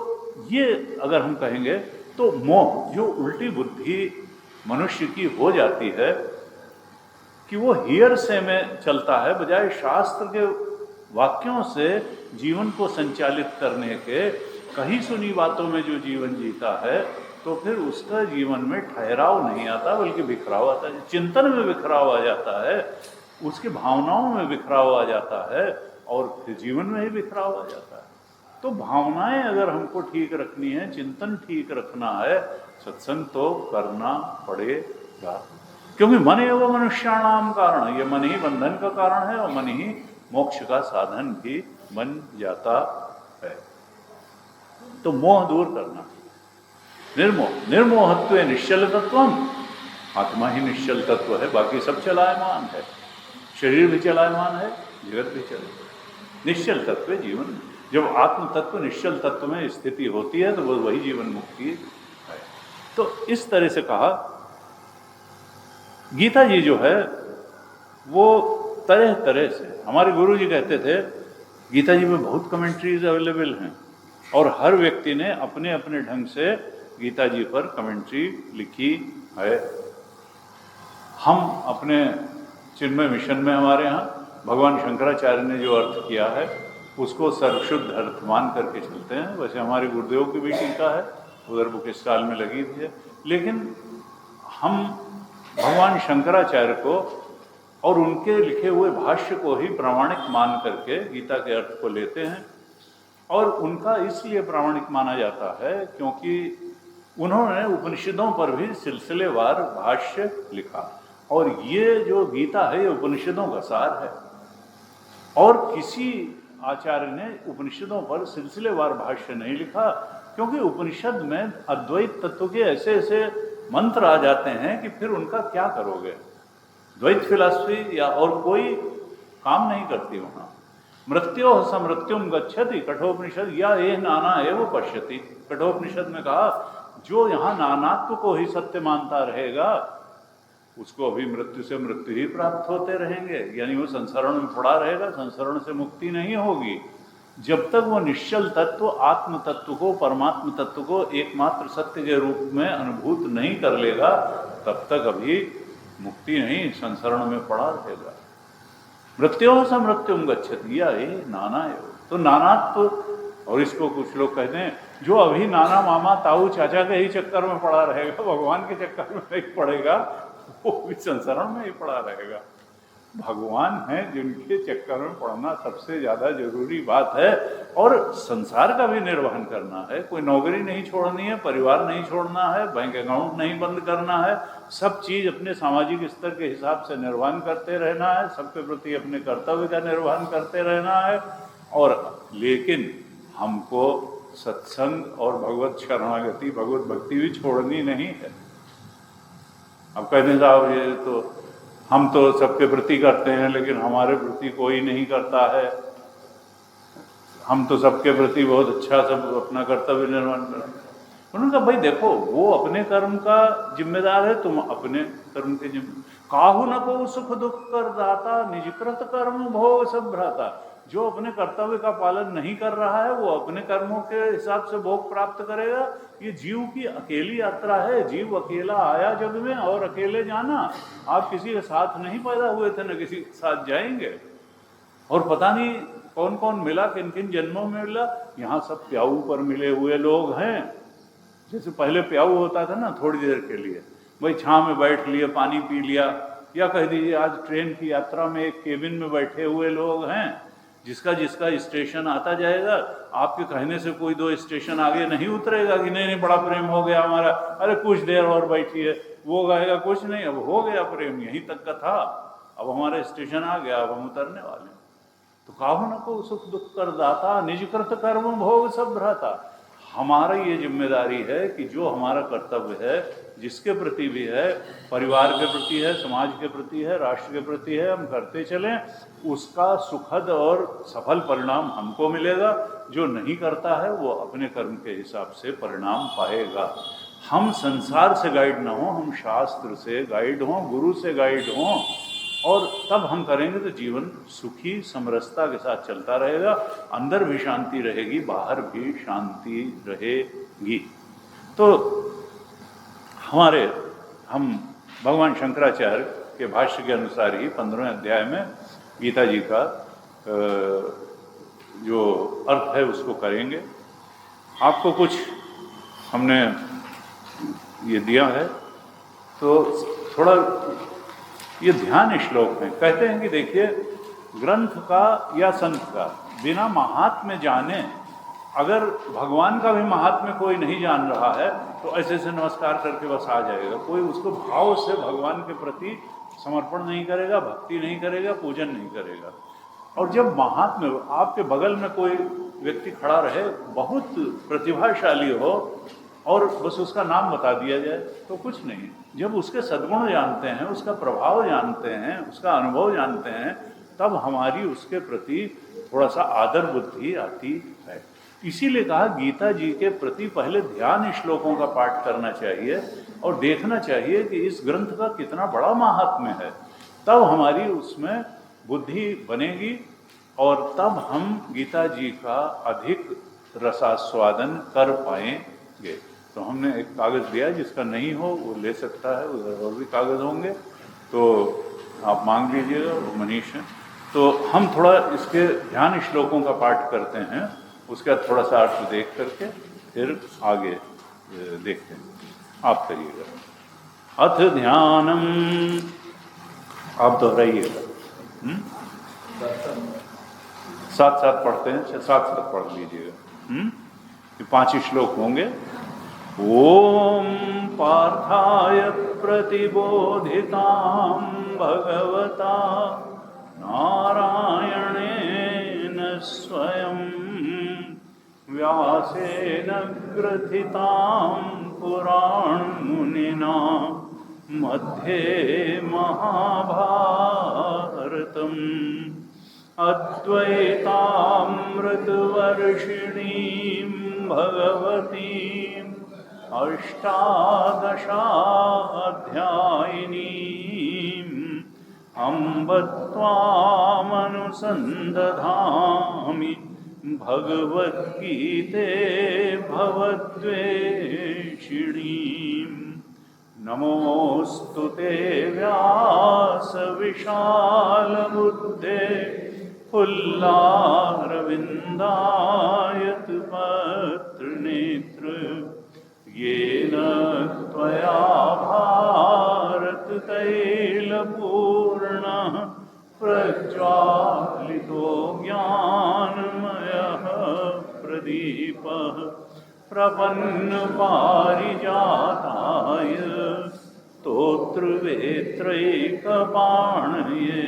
ये अगर हम कहेंगे तो मोह, जो उल्टी बुद्धि मनुष्य की हो जाती है कि वो हियर से में चलता है बजाय शास्त्र के वाक्यों से जीवन को संचालित करने के, कहीं सुनी बातों में जो जीवन जीता है, तो फिर उसका जीवन में ठहराव नहीं आता बल्कि बिखराव आता है। चिंतन में बिखराव आ जाता है, उसकी भावनाओं में बिखराव आ जाता है और फिर जीवन में ही बिखराव आ जाता है। तो भावनाएं अगर हमको ठीक रखनी है, चिंतन ठीक रखना है, सत्संग तो करना पड़ेगा। क्योंकि मन एवं मनुष्याणाम कारण, ये मन ही बंधन का कारण है और मन ही मोक्ष का साधन भी बन जाता है। तो मोह दूर करना, निर्मोह, निर्मोहत्व निश्चल तत्वम, आत्मा ही निश्चल तत्व है, बाकी सब चलायमान है, शरीर भी चलायमान है, जगत भी चले। निश्चल तत्व जीवन, जब आत्म तत्व निश्चल तत्व में स्थिति होती है तो वो वही जीवन मुक्ति है। तो इस तरह से कहा। गीता जी जो है वो तरह तरह से, हमारे गुरु जी कहते थे गीता जी में बहुत कमेंट्रीज अवेलेबल हैं और हर व्यक्ति ने अपने अपने ढंग से गीता जी पर कमेंट्री लिखी है। हम अपने चिन्मय मिशन में हमारे यहाँ भगवान शंकराचार्य ने जो अर्थ किया है उसको सर्वशुद्ध अर्थ मान करके चलते हैं। वैसे हमारे गुरुदेव की भी टीका है, उधर बुक स्टॉल में लगी हुई है, लेकिन हम भगवान शंकराचार्य को और उनके लिखे हुए भाष्य को ही प्रामाणिक मान करके गीता के अर्थ को लेते हैं। और उनका इसलिए प्रामाणिक माना जाता है क्योंकि उन्होंने उपनिषदों पर भी सिलसिलेवार भाष्य लिखा, और ये जो गीता है ये उपनिषदों का सार है। और किसी आचार्य ने उपनिषदों पर सिलसिलेवार भाष्य नहीं लिखा, क्योंकि उपनिषद में अद्वैत तत्व के ऐसे ऐसे मंत्र आ जाते हैं कि फिर उनका क्या करोगे। द्वैत फिलॉसफी या और कोई काम नहीं करती वहाँ। मृत्यो समृत्युम गच्छति कठोपनिषद या ये नाना एव पश्यति। कठोपनिषद में कहा जो यहाँ नानात्व को ही सत्य मानता रहेगा उसको अभी मृत्यु से मृत्यु ही प्राप्त होते रहेंगे, यानी वो संसरण में पड़ा रहेगा, संसरण से मुक्ति नहीं होगी। जब तक वो निश्चल तत्व आत्म तत्व को, परमात्म तत्व को एकमात्र सत्य के रूप में अनुभूत नहीं कर लेगा तब तक अभी मुक्ति नहीं, संसरण में पड़ा रहेगा। मृत्यो से मृत्युम गच्छति या ये नाना है। तो नानात्व, और इसको कुछ लोग कहते हैं जो अभी नाना मामा ताऊ चाचा के ही चक्कर में पड़ा रहेगा, भगवान के चक्कर में नहीं पड़ेगा, वो भी संसरण में ही पड़ा रहेगा। भगवान है जिनके चक्कर में पड़ना सबसे ज्यादा जरूरी बात है, और संसार का भी निर्वहन करना है। कोई नौकरी नहीं छोड़नी है, परिवार नहीं छोड़ना है, बैंक अकाउंट नहीं बंद करना है, सब चीज अपने सामाजिक स्तर के हिसाब से निर्वहन करते रहना है, सबके प्रति अपने कर्तव्य का निर्वहन करते रहना है। और लेकिन हमको सत्संग और भगवत शरणागति, भगवत भक्ति भी छोड़नी नहीं है। अब कहते हैं साहब ये तो हम तो सबके प्रति करते हैं लेकिन हमारे प्रति कोई नहीं करता है, हम तो सबके प्रति बहुत अच्छा सब अपना कर्तव्य निर्वहन करते हैं। उन्होंने कहा भाई देखो वो अपने कर्म का जिम्मेदार है, तुम अपने कर्म के जिम्मेदार। काहू न को सुख दुख कर दाता, निजकृत कर्म भोग सब भ्राता। जो अपने कर्तव्य का पालन नहीं कर रहा है वो अपने कर्मों के हिसाब से भोग प्राप्त करेगा। ये जीव की अकेली यात्रा है, जीव अकेला आया जग में और अकेले जाना। आप किसी के साथ नहीं पैदा हुए थे, न किसी के साथ जाएंगे। और पता नहीं कौन कौन मिला, किन किन जन्मों में मिला। यहाँ सब प्याऊ पर मिले हुए लोग हैं। जैसे पहले प्याऊ होता था ना, थोड़ी देर के लिए भाई छांव में बैठ लिए, पानी पी लिया, या कह दीजिए आज ट्रेन की यात्रा में एक केबिन में बैठे हुए लोग हैं, जिसका जिसका स्टेशन आता जाएगा, आपके कहने से कोई दो स्टेशन आगे नहीं उतरेगा कि नहीं बड़ा प्रेम हो गया हमारा, अरे कुछ देर और बैठिए। वो कहेगा कुछ नहीं, अब हो गया प्रेम, यहीं तक का था, अब हमारा स्टेशन आ गया, अब हम उतरने वाले। तो काहू न को सुख दुख कर दाता, निजकृत कर्म भोग सब भ्राता। हमारा ये जिम्मेदारी है कि जो हमारा कर्तव्य है, जिसके प्रति भी है, परिवार के प्रति है, समाज के प्रति है, राष्ट्र के प्रति है, हम करते चलें, उसका सुखद और सफल परिणाम हमको मिलेगा। जो नहीं करता है वो अपने कर्म के हिसाब से परिणाम पाएगा। हम संसार से गाइड ना हो, हम शास्त्र से गाइड हों, गुरु से गाइड हों, और तब हम करेंगे तो जीवन सुखी समरसता के साथ चलता रहेगा। अंदर भी शांति रहेगी, बाहर भी शांति रहेगी। तो हम भगवान शंकराचार्य के भाष्य के अनुसार ही 15वें अध्याय में गीता जी का जो अर्थ है उसको करेंगे। आपको कुछ हमने ये दिया है, तो थोड़ा ये ध्यान श्लोक में कहते हैं कि देखिए, ग्रंथ का या संत का बिना महात्म्य जाने, अगर भगवान का भी महात्म्य कोई नहीं जान रहा है तो ऐसे ऐसे नमस्कार करके बस आ जाएगा। कोई उसको भाव से भगवान के प्रति समर्पण नहीं करेगा, भक्ति नहीं करेगा, पूजन नहीं करेगा। और जब महात्म्य आपके बगल में कोई व्यक्ति खड़ा रहे, बहुत प्रतिभाशाली हो, और बस उसका नाम बता दिया जाए तो कुछ नहीं। जब उसके सद्गुण जानते हैं, उसका प्रभाव जानते हैं, उसका अनुभव जानते हैं, तब हमारी उसके प्रति थोड़ा सा आदर बुद्धि आती है। इसीलिए कहा गीता जी के प्रति पहले ध्यान श्लोकों का पाठ करना चाहिए और देखना चाहिए कि इस ग्रंथ का कितना बड़ा महात्म्य है, तब हमारी उसमें बुद्धि बनेगी और तब हम गीता जी का अधिक रसास्वादन कर पाएंगे। तो हमने एक कागज़ दिया, जिसका नहीं हो वो ले सकता है, उधर और भी कागज़ होंगे तो आप मांग लीजिएगा, वो मनीष हैं। तो हम थोड़ा इसके ध्यान श्लोकों का पाठ करते हैं, उसका थोड़ा सा अर्थ देख करके फिर आगे देखते हैं। आप करिएगा। अथ ध्यानम, आप दोहराइएगा। साथ साथ पढ़ते हैं, साथ साथ पढ़ लीजिएगा। ये 5 श्लोक होंगे। ओम पार्थाय प्रतिबोधितां भगवता नारायणेन स्वयं व्यासेन ग्रथितां पुराणमुनिना मध्ये महाभारतम् अद्वैतामृतवर्षिणीं भगवतीम् अष्टादशाध्यायिनीम् अम्ब त्वामनुसन्दधामि भगवद्गीते भवद्वेषिणीम्। नमोऽस्तु ते व्यासविशालबुद्धे फुल्लारविन्दायतपत्रनेत्र येन त्वया भारततैलपूर्णः प्रज्वालितो ज्ञानमयः प्रदीपः प्रपन्नपारिजाताय स्तोत्रवेत्रैकपाणये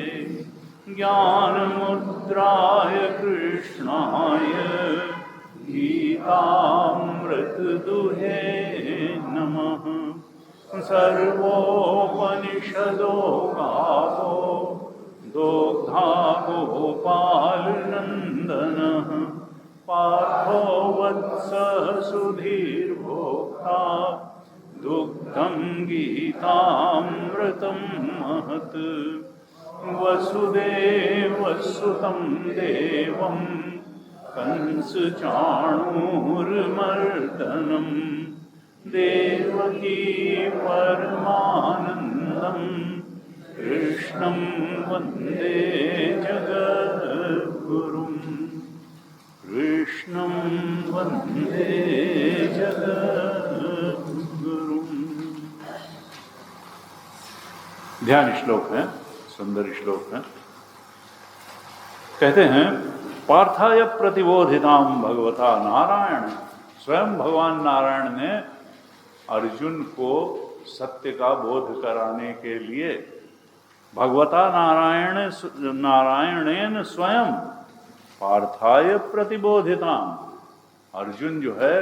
ज्ञानमुद्राय कृष्णाय गीतामृतदुहे नमः। सर्वोपनिषदो गावो दोग्धा गोपालनन्दनः पार्थो वत्सः सुधीर्भोक्ता दुग्धं गीतामृतं महत्। वसुदेवसुतं देवं कंसचाणूरमर्दनं देवकी परमानन्दं कृष्णं वन्दे जगद्गुरुम्। कृष्णं वन्दे जगद्गुरुम्। ध्यान श्लोक है, सुंदर श्लोक है। कहते हैं पार्थाय प्रतिबोधितां भगवता नारायण, स्वयं भगवान नारायण ने अर्जुन को सत्य का बोध कराने के लिए भगवता नारायणेन स्वयं पार्थाय प्रतिबोधितां। अर्जुन जो है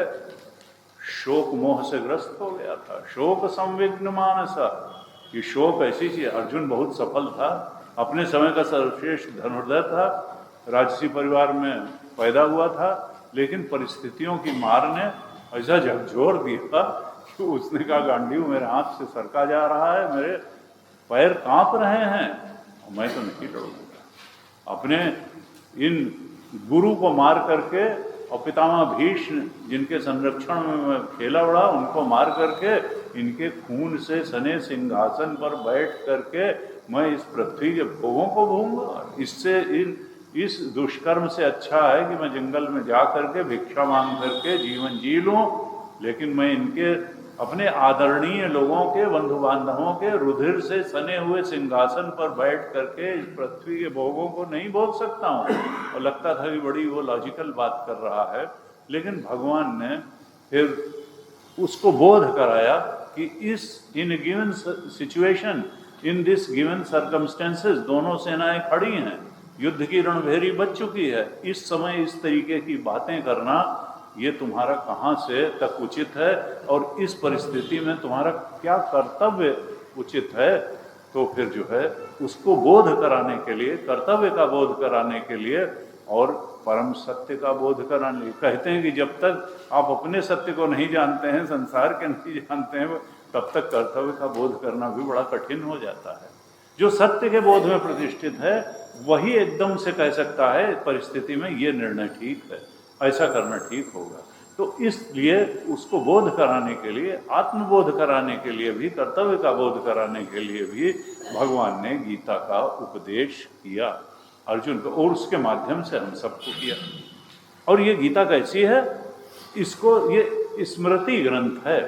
शोक मोह से ग्रस्त हो गया था, शोक संविघ्न मानसा। ये शोक ऐसी चीज, अर्जुन बहुत सफल था, अपने समय का सर्वश्रेष्ठ धनुर्धर था, राजसी परिवार में पैदा हुआ था, लेकिन परिस्थितियों की मार ने ऐसा झकझोर दिया कि उसने कहा गांडीव मेरे हाथ से सरका जा रहा है, मेरे पैर कांप रहे हैं, मैं तो नहीं लड़ूंगा। अपने इन गुरु को मार करके और पितामह भीष्म जिनके संरक्षण में मैं खेला बड़ा, उनको मार करके इनके खून से सने सिंहासन पर बैठ करके मैं इस पृथ्वी के भोगों को भोगूंगा। इससे इस दुष्कर्म से अच्छा है कि मैं जंगल में जा करके भिक्षा मांग करके जीवन जी लूं, लेकिन मैं इनके अपने आदरणीय लोगों के बंधु बांधवों के रुधिर से सने हुए सिंहासन पर बैठ करके इस पृथ्वी के भोगों को नहीं भोग सकता हूँ। और लगता था कि बड़ी वो लॉजिकल बात कर रहा है, लेकिन भगवान ने फिर उसको बोध कराया कि इस in given situation, in this given circumstances, दोनों सेनाएं खड़ी हैं, युद्ध की रणभेरी बच चुकी है, इस समय इस तरीके की बातें करना ये तुम्हारा कहाँ से तक उचित है और इस परिस्थिति में तुम्हारा क्या कर्तव्य उचित है। तो फिर जो है उसको बोध कराने के लिए, कर्तव्य का बोध कराने के लिए और परम सत्य का बोध कराने, कहते हैं कि जब तक आप अपने सत्य को नहीं जानते हैं, संसार के नहीं जानते हैं, तब तक कर्तव्य का बोध करना भी बड़ा कठिन हो जाता है। जो सत्य के बोध में प्रतिष्ठित है वही एकदम से कह सकता है परिस्थिति में ये निर्णय ठीक है, ऐसा करना ठीक होगा। तो इसलिए उसको बोध कराने के लिए, आत्मबोध कराने के लिए भी, कर्तव्य का बोध कराने के लिए भी भगवान ने गीता का उपदेश किया अर्जुन को, और उसके माध्यम से हम सबको किया। और ये गीता कैसी है, इसको ये स्मृति ग्रंथ है।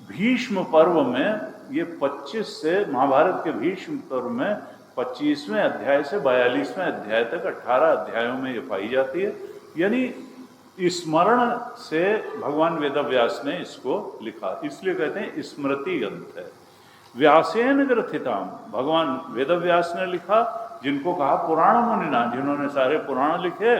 भीष्म पर्व में ये 25 से, महाभारत के भीष्म पर्व में 25वें अध्याय से 42वें अध्याय तक 18 अध्यायों में ये पाई जाती है। यानी स्मरण से भगवान वेदव्यास ने इसको लिखा, इसलिए कहते हैं स्मृति ग्रंथ है। व्यासेन ग्रथिताम, भगवान वेदव्यास ने लिखा, जिनको कहा पुराण मुनिना, जिन्होंने सारे पुराण लिखे।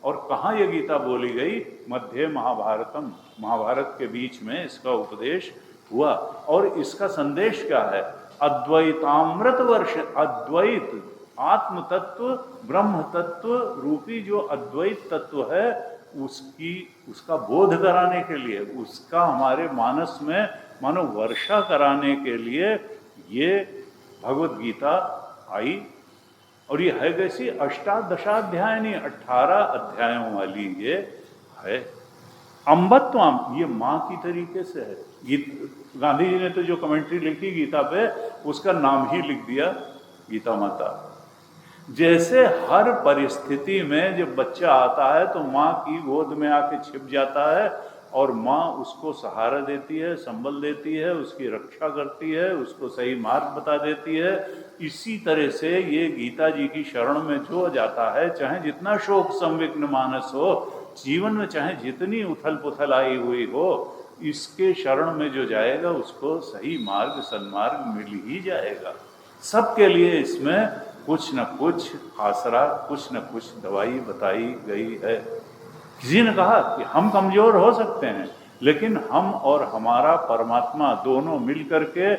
और कहाँ ये गीता बोली गई, मध्य महाभारतम, महाभारत के बीच में इसका उपदेश हुआ। और इसका संदेश क्या है, अद्वैतामृत वर्ष, अद्वैत आत्म तत्व ब्रह्म तत्व रूपी जो अद्वैत तत्व है उसका बोध कराने के लिए, उसका हमारे मानस में मानो वर्षा कराने के लिए ये भगवत गीता आई। और ये है कैसी, अष्टादशाध्याय नहीं, 18 अध्यायों वाली ये है। अम्बत्वाम, ये माँ की तरीके से है। गांधी जी ने तो जो कमेंट्री लिखी गीता पे, उसका नाम ही लिख दिया गीता माता। जैसे हर परिस्थिति में जब बच्चा आता है तो माँ की गोद में आके छिप जाता है और माँ उसको सहारा देती है, संबल देती है, उसकी रक्षा करती है, उसको सही मार्ग बता देती है। इसी तरह से ये गीता जी की शरण में जो जाता है, चाहे जितना शोक संविघ्न मानस हो, जीवन में चाहे जितनी उथल पुथल आई हुई हो, इसके शरण में जो जाएगा उसको सही मार्ग सन्मार्ग मिल ही जाएगा। सबके लिए इसमें कुछ न कुछ आसरा, कुछ न कुछ दवाई बताई गई है। किसी ने कहा कि हम कमजोर हो सकते हैं, लेकिन हम और हमारा परमात्मा दोनों मिलकर के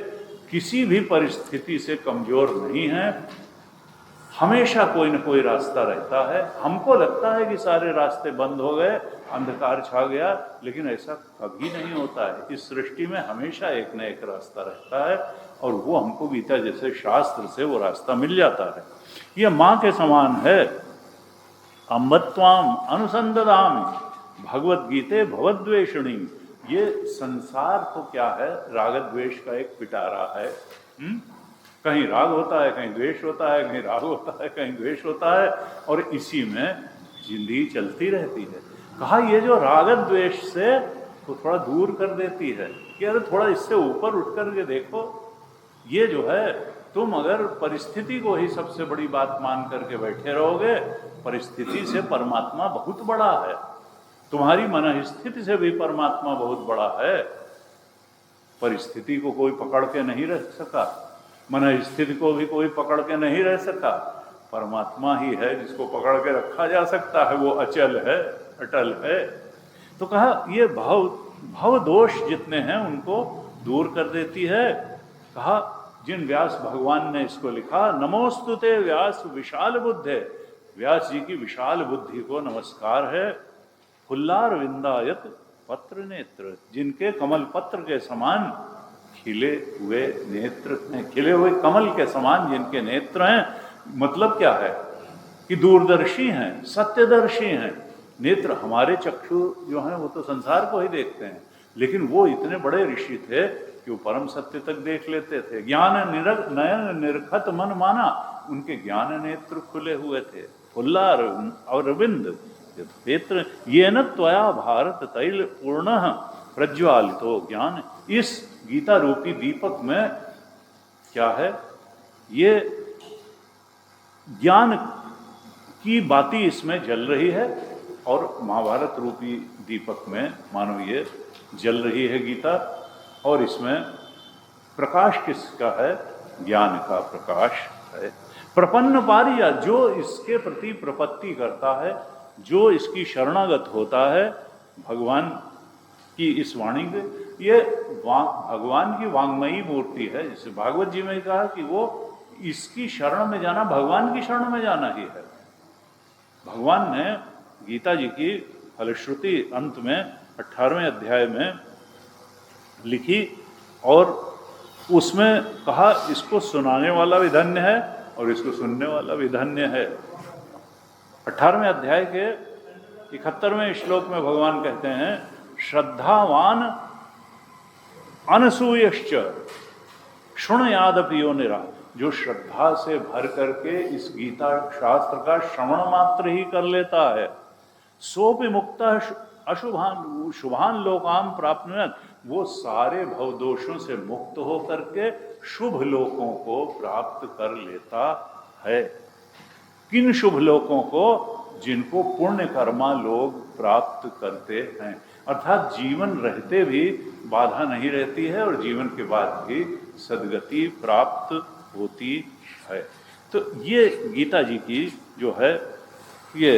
किसी भी परिस्थिति से कमजोर नहीं है। हमेशा कोई न कोई रास्ता रहता है। हमको लगता है कि सारे रास्ते बंद हो गए, अंधकार छा गया, लेकिन ऐसा कभी नहीं होता है। इस सृष्टि में हमेशा एक न एक रास्ता रहता है और वो हमको गीता जैसे शास्त्र से वो रास्ता मिल जाता है। ये माँ के समान है। अम्बत्वाम अनुसंदधामि भगवद गीते भवद्वेषिणी। ये संसार तो क्या है, राग द्वेष का एक पिटारा है। कहीं राग होता है, कहीं द्वेष होता है, कहीं राग होता है, कहीं द्वेष होता है, और इसी में जिंदगी चलती रहती है। कहा ये जो राग द्वेष से तो थोड़ा दूर कर देती है कि अरे थोड़ा इससे ऊपर उठ कर के देखो। ये जो है, तुम अगर परिस्थिति को ही सबसे बड़ी बात मान करके बैठे रहोगे, परिस्थिति से परमात्मा बहुत बड़ा है। तुम्हारी मन स्थिति से भी परमात्मा बहुत बड़ा है। परिस्थिति को कोई पकड़ के नहीं रह सका, मन स्थिति को भी कोई पकड़ के नहीं रह सका। परमात्मा ही है जिसको पकड़ के रखा जा सकता है, वो अचल है, अटल है। तो कहा ये भव दोष जितने हैं उनको दूर कर देती है। कहा जिन व्यास भगवान ने इसको लिखा, नमोस्तुते व्यास विशाल बुद्धे, व्यास जी की विशाल बुद्धि को नमस्कार है। फुल्लार विंदायत पत्र नेत्र, जिनके कमल पत्र के समान खिले हुए नेत्र हैं, खिले हुए कमल के समान जिनके नेत्र हैं। मतलब क्या है कि दूरदर्शी हैं, सत्यदर्शी हैं। नेत्र हमारे चक्षु जो हैं वो तो संसार को ही देखते हैं, लेकिन वो इतने बड़े ऋषि थे कि वो परम सत्य तक देख लेते थे। ज्ञान नयन निर्खत मन माना, उनके ज्ञान नेत्र खुले हुए थे। फुल्लार और अरविंद नेत्र, ये न त्वया भारत तैल पूर्ण प्रज्वालितो ज्ञान। इस गीता रूपी दीपक में क्या है, ये ज्ञान की बाती इसमें जल रही है, और महाभारत रूपी दीपक में मानो ये जल रही है गीता। और इसमें प्रकाश किसका है, ज्ञान का प्रकाश है। प्रपन्न पारिया, जो इसके प्रति प्रपत्ति करता है, जो इसकी शरणागत होता है भगवान की इस वाणी के, ये भगवान की वांग्मयी मूर्ति है। जैसे भागवत जी में कहा कि वो इसकी शरण में जाना भगवान की शरण में जाना ही है। भगवान ने गीता जी की फलश्रुति अंत में 18वें अध्याय में लिखी और उसमें कहा इसको सुनाने वाला भी धन्य है और इसको सुनने वाला भी धन्य है। 18वें अध्याय के 71वें श्लोक में भगवान कहते हैं श्रद्धावान अनसूयश्च शृणुयादपि यो निरा, जो श्रद्धा से भर करके इस गीता शास्त्र का श्रवण मात्र ही कर लेता है, सोपि मुक्त अशुभान शुभान लोकाम प्राप्नुयात्, वो सारे भवदोषों से मुक्त हो करके शुभ लोकों को प्राप्त कर लेता है। किन शुभ लोकों को? जिनको पुण्य कर्मा लोग प्राप्त करते हैं, अर्थात जीवन रहते भी बाधा नहीं रहती है और जीवन के बाद भी सद्गति प्राप्त होती है। तो ये गीता जी की जो है ये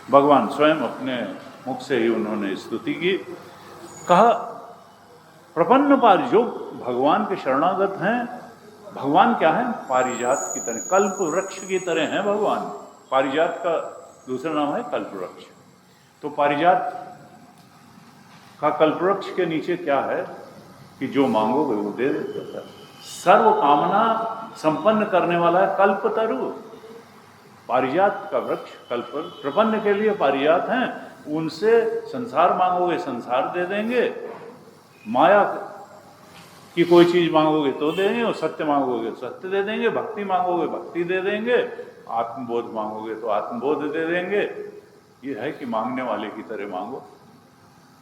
भगवान स्वयं अपने मुख से ही उन्होंने स्तुति की। कहा प्रपन्न जो भगवान के शरणागत हैं, भगवान क्या है? पारिजात की तरह, कल्प वृक्ष की तरह हैं भगवान। पारिजात का दूसरा नाम है कल्प वृक्ष। तो पारिजात का कल्प वृक्ष के नीचे क्या है कि जो मांगोगे वो दे देता है। सर्व कामना संपन्न करने वाला है कल्पतरु। पारिजात का वृक्ष कल्प प्रपन्न के लिए पारिजात हैं, उनसे संसार मांगोगे संसार दे देंगे, माया कि कोई चीज मांगोगे तो देंगे, और सत्य मांगोगे सत्य दे देंगे, भक्ति मांगोगे भक्ति दे देंगे, आत्मबोध मांगोगे तो आत्मबोध दे देंगे। ये है कि मांगने वाले की तरह मांगो।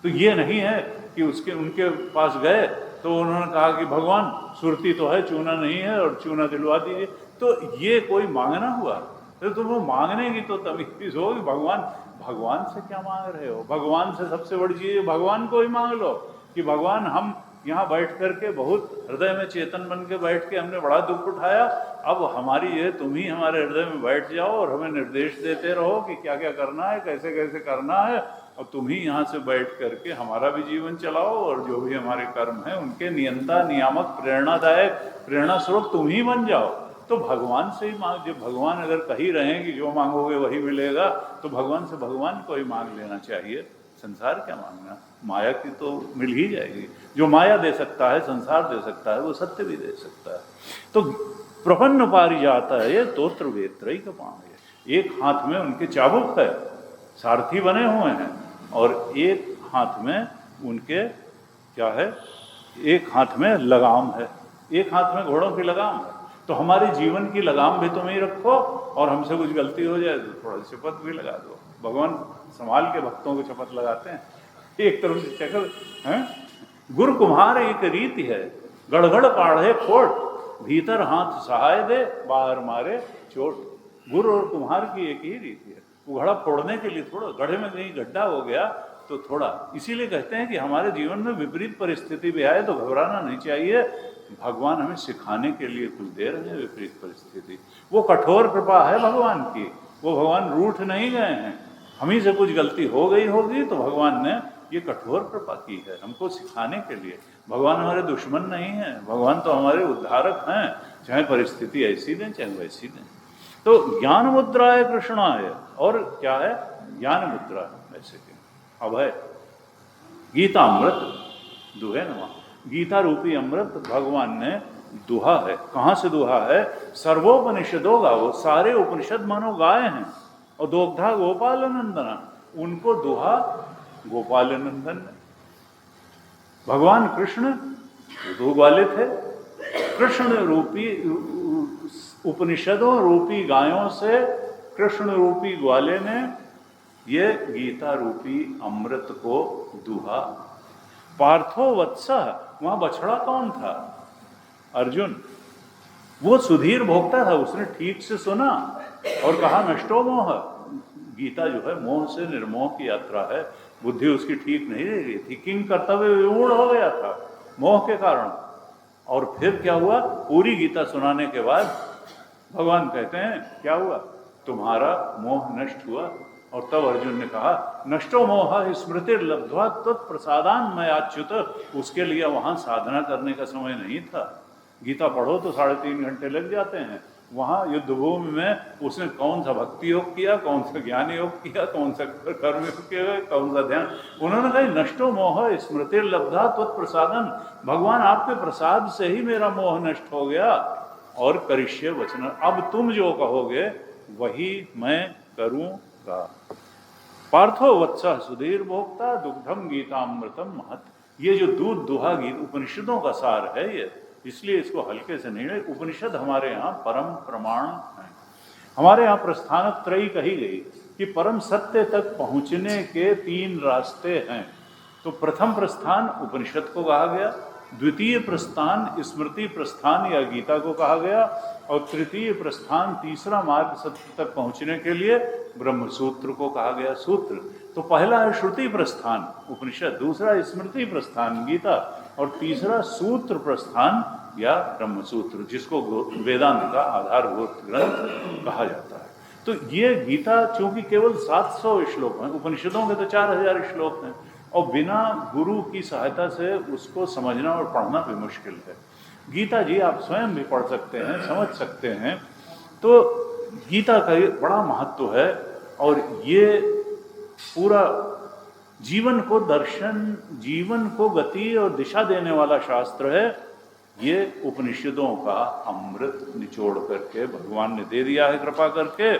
तो ये नहीं है कि उनके पास गए तो उन्होंने कहा कि भगवान सुरती तो है चूना नहीं है और चूना दिलवा दीजिए, तो ये कोई मांगना हुआ? तो तुम वो मांगने की तो तमीज हो कि भगवान से क्या मांग रहे हो? भगवान से सबसे बड़ी चीज भगवान को ही मांग लो कि भगवान हम यहाँ बैठ करके बहुत हृदय में चेतन बन के बैठ के हमने बड़ा दुख उठाया, अब हमारी ये तुम ही हमारे हृदय में बैठ जाओ और हमें निर्देश देते रहो कि क्या क्या करना है, कैसे कैसे करना है, और तुम ही यहाँ से बैठ करके हमारा भी जीवन चलाओ और जो भी हमारे कर्म है उनके नियंता नियामक प्रेरणादायक प्रेरणा स्रोत तुम ही बन जाओ। तो भगवान से ही मांग, जब भगवान अगर कही रहे कि जो मांगोगे वही मिलेगा, तो भगवान से भगवान को ही मांग लेना चाहिए। संसार क्या मांगना? माया की तो मिल ही जाएगी। जो माया दे सकता है, संसार दे सकता है, वो सत्य भी दे सकता है। तो प्रपन्न पारिजात है ये तोत्र वेत्रई का पाण है। एक हाथ में उनके चाबुक है, सारथी बने हुए हैं, और एक हाथ में उनके क्या है? एक हाथ में लगाम है, एक हाथ में घोड़ों की लगाम है। तो हमारे जीवन की लगाम भी तुम ही रखो, और हमसे कुछ गलती हो जाए तो थोड़ा शपथ भी लगा दो। भगवान संभाल के भक्तों को शपथ लगाते हैं। एक तरफ से चक्र है, गुरु कुम्हार एक रीति है, गड़गड़ काढ़े खोट, भीतर हाथ सहाय दे बाहर मारे चोट। गुरु और कुम्हार की एक ही रीति है। वो घड़ा फोड़ने के लिए थोड़ा, गड्ढे में कहीं गड्ढा हो गया तो थोड़ा, इसीलिए कहते हैं कि हमारे जीवन में विपरीत परिस्थिति भी आए तो घबराना नहीं चाहिए। भगवान हमें सिखाने के लिए कुछ दे रहे हैं विपरीत परिस्थिति। वो कठोर कृपा है भगवान की, वो भगवान रूठ नहीं गए हैं। हम ही से कुछ गलती हो गई होगी तो भगवान ने ये कठोर कृपा की है हमको सिखाने के लिए। भगवान हमारे दुश्मन नहीं है, भगवान तो हमारे उद्धारक हैं, चाहे परिस्थिति ऐसी दें चाहे वैसी दें। तो ज्ञान मुद्रा है कृष्णाय, और क्या है? ज्ञान मुद्रा ऐसे के अभय गीता अमृत दुहे नमः। गीता रूपी अमृत भगवान ने दुहा है। कहाँ से दुहा है? सर्वोपनिषदों गावो, सारे उपनिषद मानो गाय हैं, और दोग्धा गोपाल नंदना, उनको दुहा गोपाल नंदन ने। भगवान कृष्ण दो ग्वाले थे, कृष्ण रूपी उपनिषदों रूपी गायों से कृष्ण रूपी ग्वाले ने ये गीता रूपी अमृत को दुहा। पार्थो वत्सः, वहां बछड़ा कौन था? अर्जुन। वो सुधीर भोक्ता था, उसने ठीक से सुना और कहा नष्टो मोह। गीता जो है मोह से निर्मोह की यात्रा है। बुद्धि उसकी ठीक नहीं रह गई थी, किंग कर्तव्य विमूढ़ हो गया था मोह के कारण। और फिर क्या हुआ? पूरी गीता सुनाने के बाद भगवान कहते हैं क्या हुआ? तुम्हारा मोह नष्ट हुआ। और तब अर्जुन ने कहा नष्टो मोह स्मृतिर्लब्ध्वा तत्प्रसादान मयाच्युत। उसके लिए वहां साधना करने का समय नहीं था। गीता पढ़ो तो 3.5 घंटे लग जाते हैं, वहाँ युद्धभूमि में उसने कौन सा भक्ति योग किया, कौन सा ज्ञान योग किया, कौन सा कर्म योग किया, कौन सा ध्यान। उन्होंने कहा नष्टो मोह स्मृति लब्धा त्वत्प्रसादन, भगवान आपके प्रसाद से ही मेरा मोह नष्ट हो गया। और करिष्य वचन, अब तुम जो कहोगे वही मैं करूँगा। पार्थो वत्सः सुधीर भोक्ता दुग्धम गीतामृतम महत। ये जो दूध दुहा गीत उपनिषदों का सार है ये, इसलिए इसको हल्के से नहीं ले। उपनिषद हमारे यहाँ परम प्रमाण है। हमारे यहाँ प्रस्थान त्रयी कही गई कि परम सत्य तक पहुँचने के 3 रास्ते हैं। तो प्रथम प्रस्थान उपनिषद को कहा गया, द्वितीय प्रस्थान स्मृति प्रस्थान या गीता को कहा गया, और तृतीय प्रस्थान तीसरा मार्ग सत्य तक पहुँचने के लिए ब्रह्म सूत्र को कहा गया। सूत्र तो पहला है श्रुति प्रस्थान उपनिषद, दूसरा स्मृति प्रस्थान गीता, और तीसरा सूत्र प्रस्थान या ब्रह्म सूत्र, जिसको वेदांत का आधारभूत ग्रंथ कहा जाता है। तो ये गीता चूंकि केवल 700 श्लोक हैं, उपनिषदों के तो 4000 श्लोक हैं, और बिना गुरु की सहायता से उसको समझना और पढ़ना भी मुश्किल है। गीता जी आप स्वयं भी पढ़ सकते हैं, समझ सकते हैं। तो गीता का ये बड़ा महत्व है, और ये पूरा जीवन को दर्शन, जीवन को गति और दिशा देने वाला शास्त्र है। ये उपनिषदों का अमृत निचोड़ करके भगवान ने दे दिया है कृपा करके।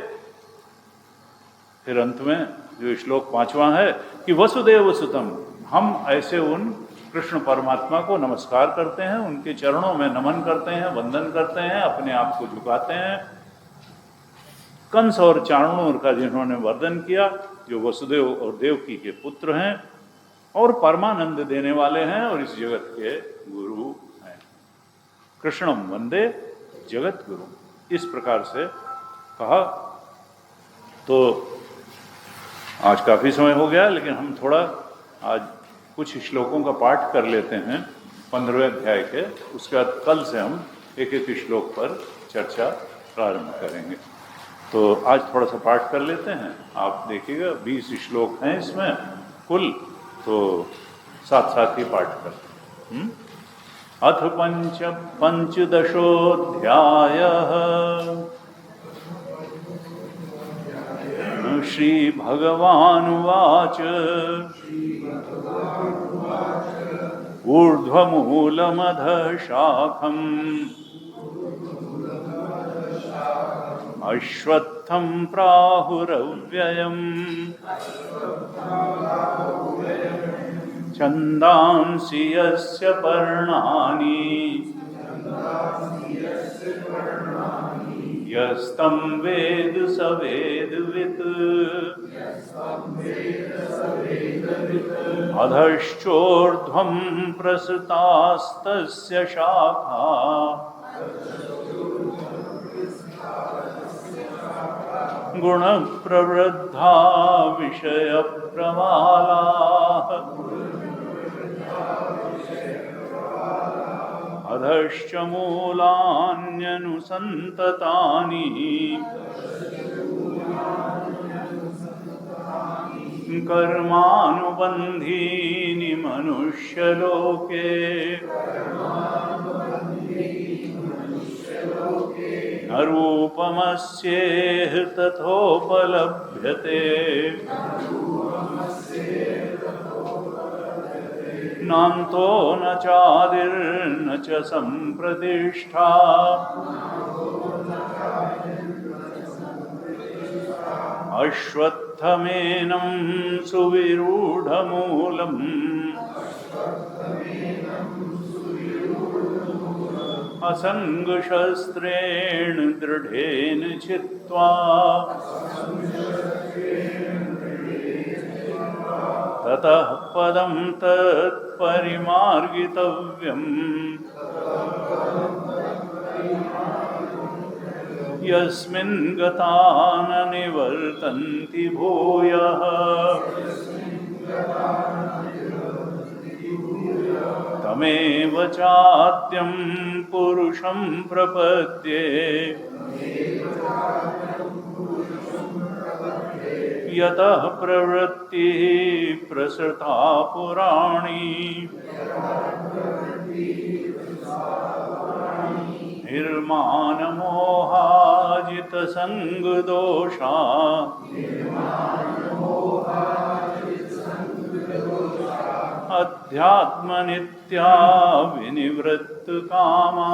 फिर अंत में जो श्लोक 5वां है कि वसुदेव सुतम, हम ऐसे उन कृष्ण परमात्मा को नमस्कार करते हैं, उनके चरणों में नमन करते हैं, वंदन करते हैं, अपने आप को झुकाते हैं। कंस और चाणूर का जिन्होंने वर्णन किया, जो वसुदेव और देवकी के पुत्र हैं और परमानंद देने वाले हैं और इस जगत के गुरु हैं। कृष्णम वंदे जगत गुरु, इस प्रकार से कहा। तो आज काफ़ी समय हो गया, लेकिन हम थोड़ा आज कुछ श्लोकों का पाठ कर लेते हैं 15वें अध्याय के। उसके बाद कल से हम एक एक श्लोक पर चर्चा प्रारंभ करेंगे। तो आज थोड़ा सा पाठ कर लेते हैं। आप देखिएगा 20 श्लोक हैं इसमें कुल, तो साथ साथ ही पाठ करते हैं। अथ पंचदशोऽध्यायः श्री भगवानुवाच ऊर्ध्वमूलमधः शाखम् अश्वत्थं प्राहुरव्ययम् छन्दांसि यस्य पर्णानि यस्तं वेद स वेदवित् अधश्चोर्ध्वं प्रसृतास्तस्य शाखा गुणप्रवृद्धा विषयप्रवालाः अधश्च मूलान्यनुसन्ततानि कर्मानुबन्धीनि मनुष्यलोके न रूपमस्येह तथोपलभ्यते नान्तो न चादिर्न च सम्प्रतिष्ठा अश्वत्थमेनं सुविरूढमूलम् असङ्गशस्त्रेण दृढेन चित्वा ततः पदं तत्परिमार्गितव्यम् यस्मिन् गता न निवर्तन्ति भूयः तमेव चाद्यं पुरुषं प्रपद्ये यतः प्रवृत्तिः प्रसृता पुराणी निर्माण मोहाजित संग दोषा अध्यात्म नित्या विनिवृत्त कामा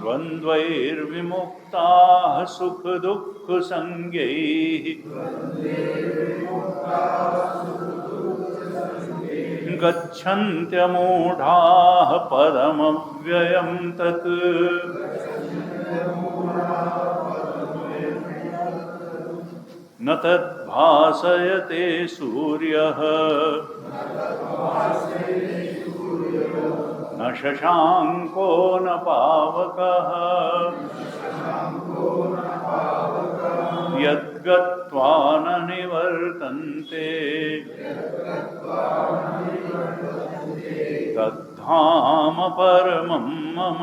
द्वंद्वैर्विमुक्ता सुख दुख संज्ञैः गच्छन्त्यमूढाः पदमव्ययं तत् न तद्भासयते सूर्यः न शशाङ्को न पावकः यद्गत्वा न निवर्तन्ते तद्धाम परमं मम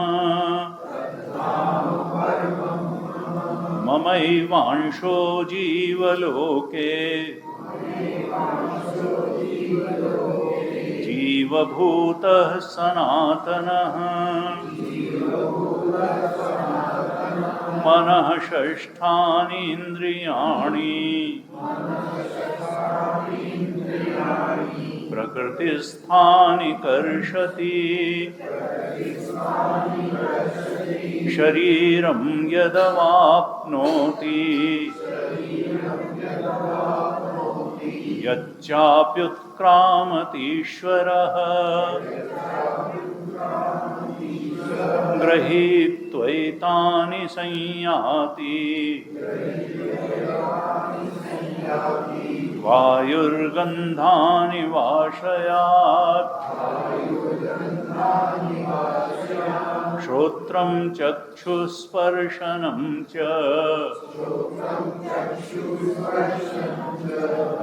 ममैवांशो जीवलोके जीवभूतः सनातनः मनः षष्ठानीन्द्रियाणि प्रकृतिस्थानि कर्षति शरीरं यदवाप्नोति यच्चाप्युत्क्रामतीश्वरः गृहीत्वैतानि संयाति वायुर्गन्धानि वाशयात् श्रोत्रं चक्षुस्पर्शनं च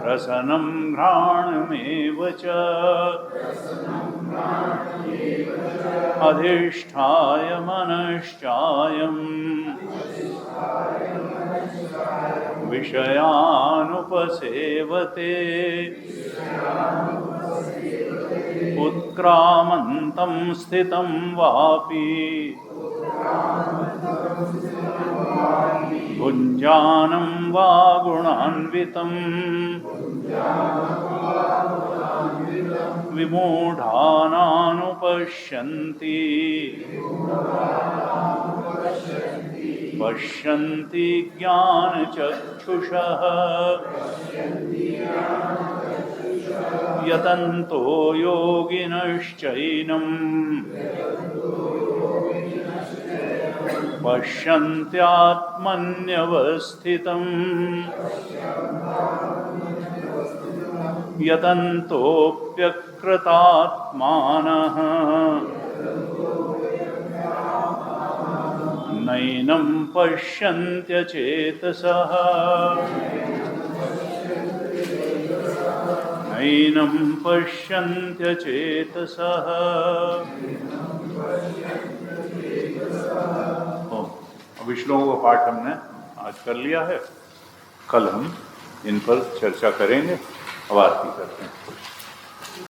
रसनं घ्राणमेव च अधिष्ठाय मनश्चायम् विषयानुपसेवते उत्क्रामन्तं स्थितं वापि भुञ्जानं वा गुणान्वितं विमूढानानुपश्यन्ति पश्यन्ति ज्ञानचक्षुषः यतन्तो योगिनश्चैनम् पश्यन्त्यात्मन्यवस्थितम् यतन्तोऽप्यकृतात्मानः नैनं पश्यन्त्यचेतसः नैनं पश्यन्त्यचेतसः। अब श्लोकों का पाठ हमने आज कर लिया है, कल हम इन पर चर्चा करेंगे। अब आरती करते हैं।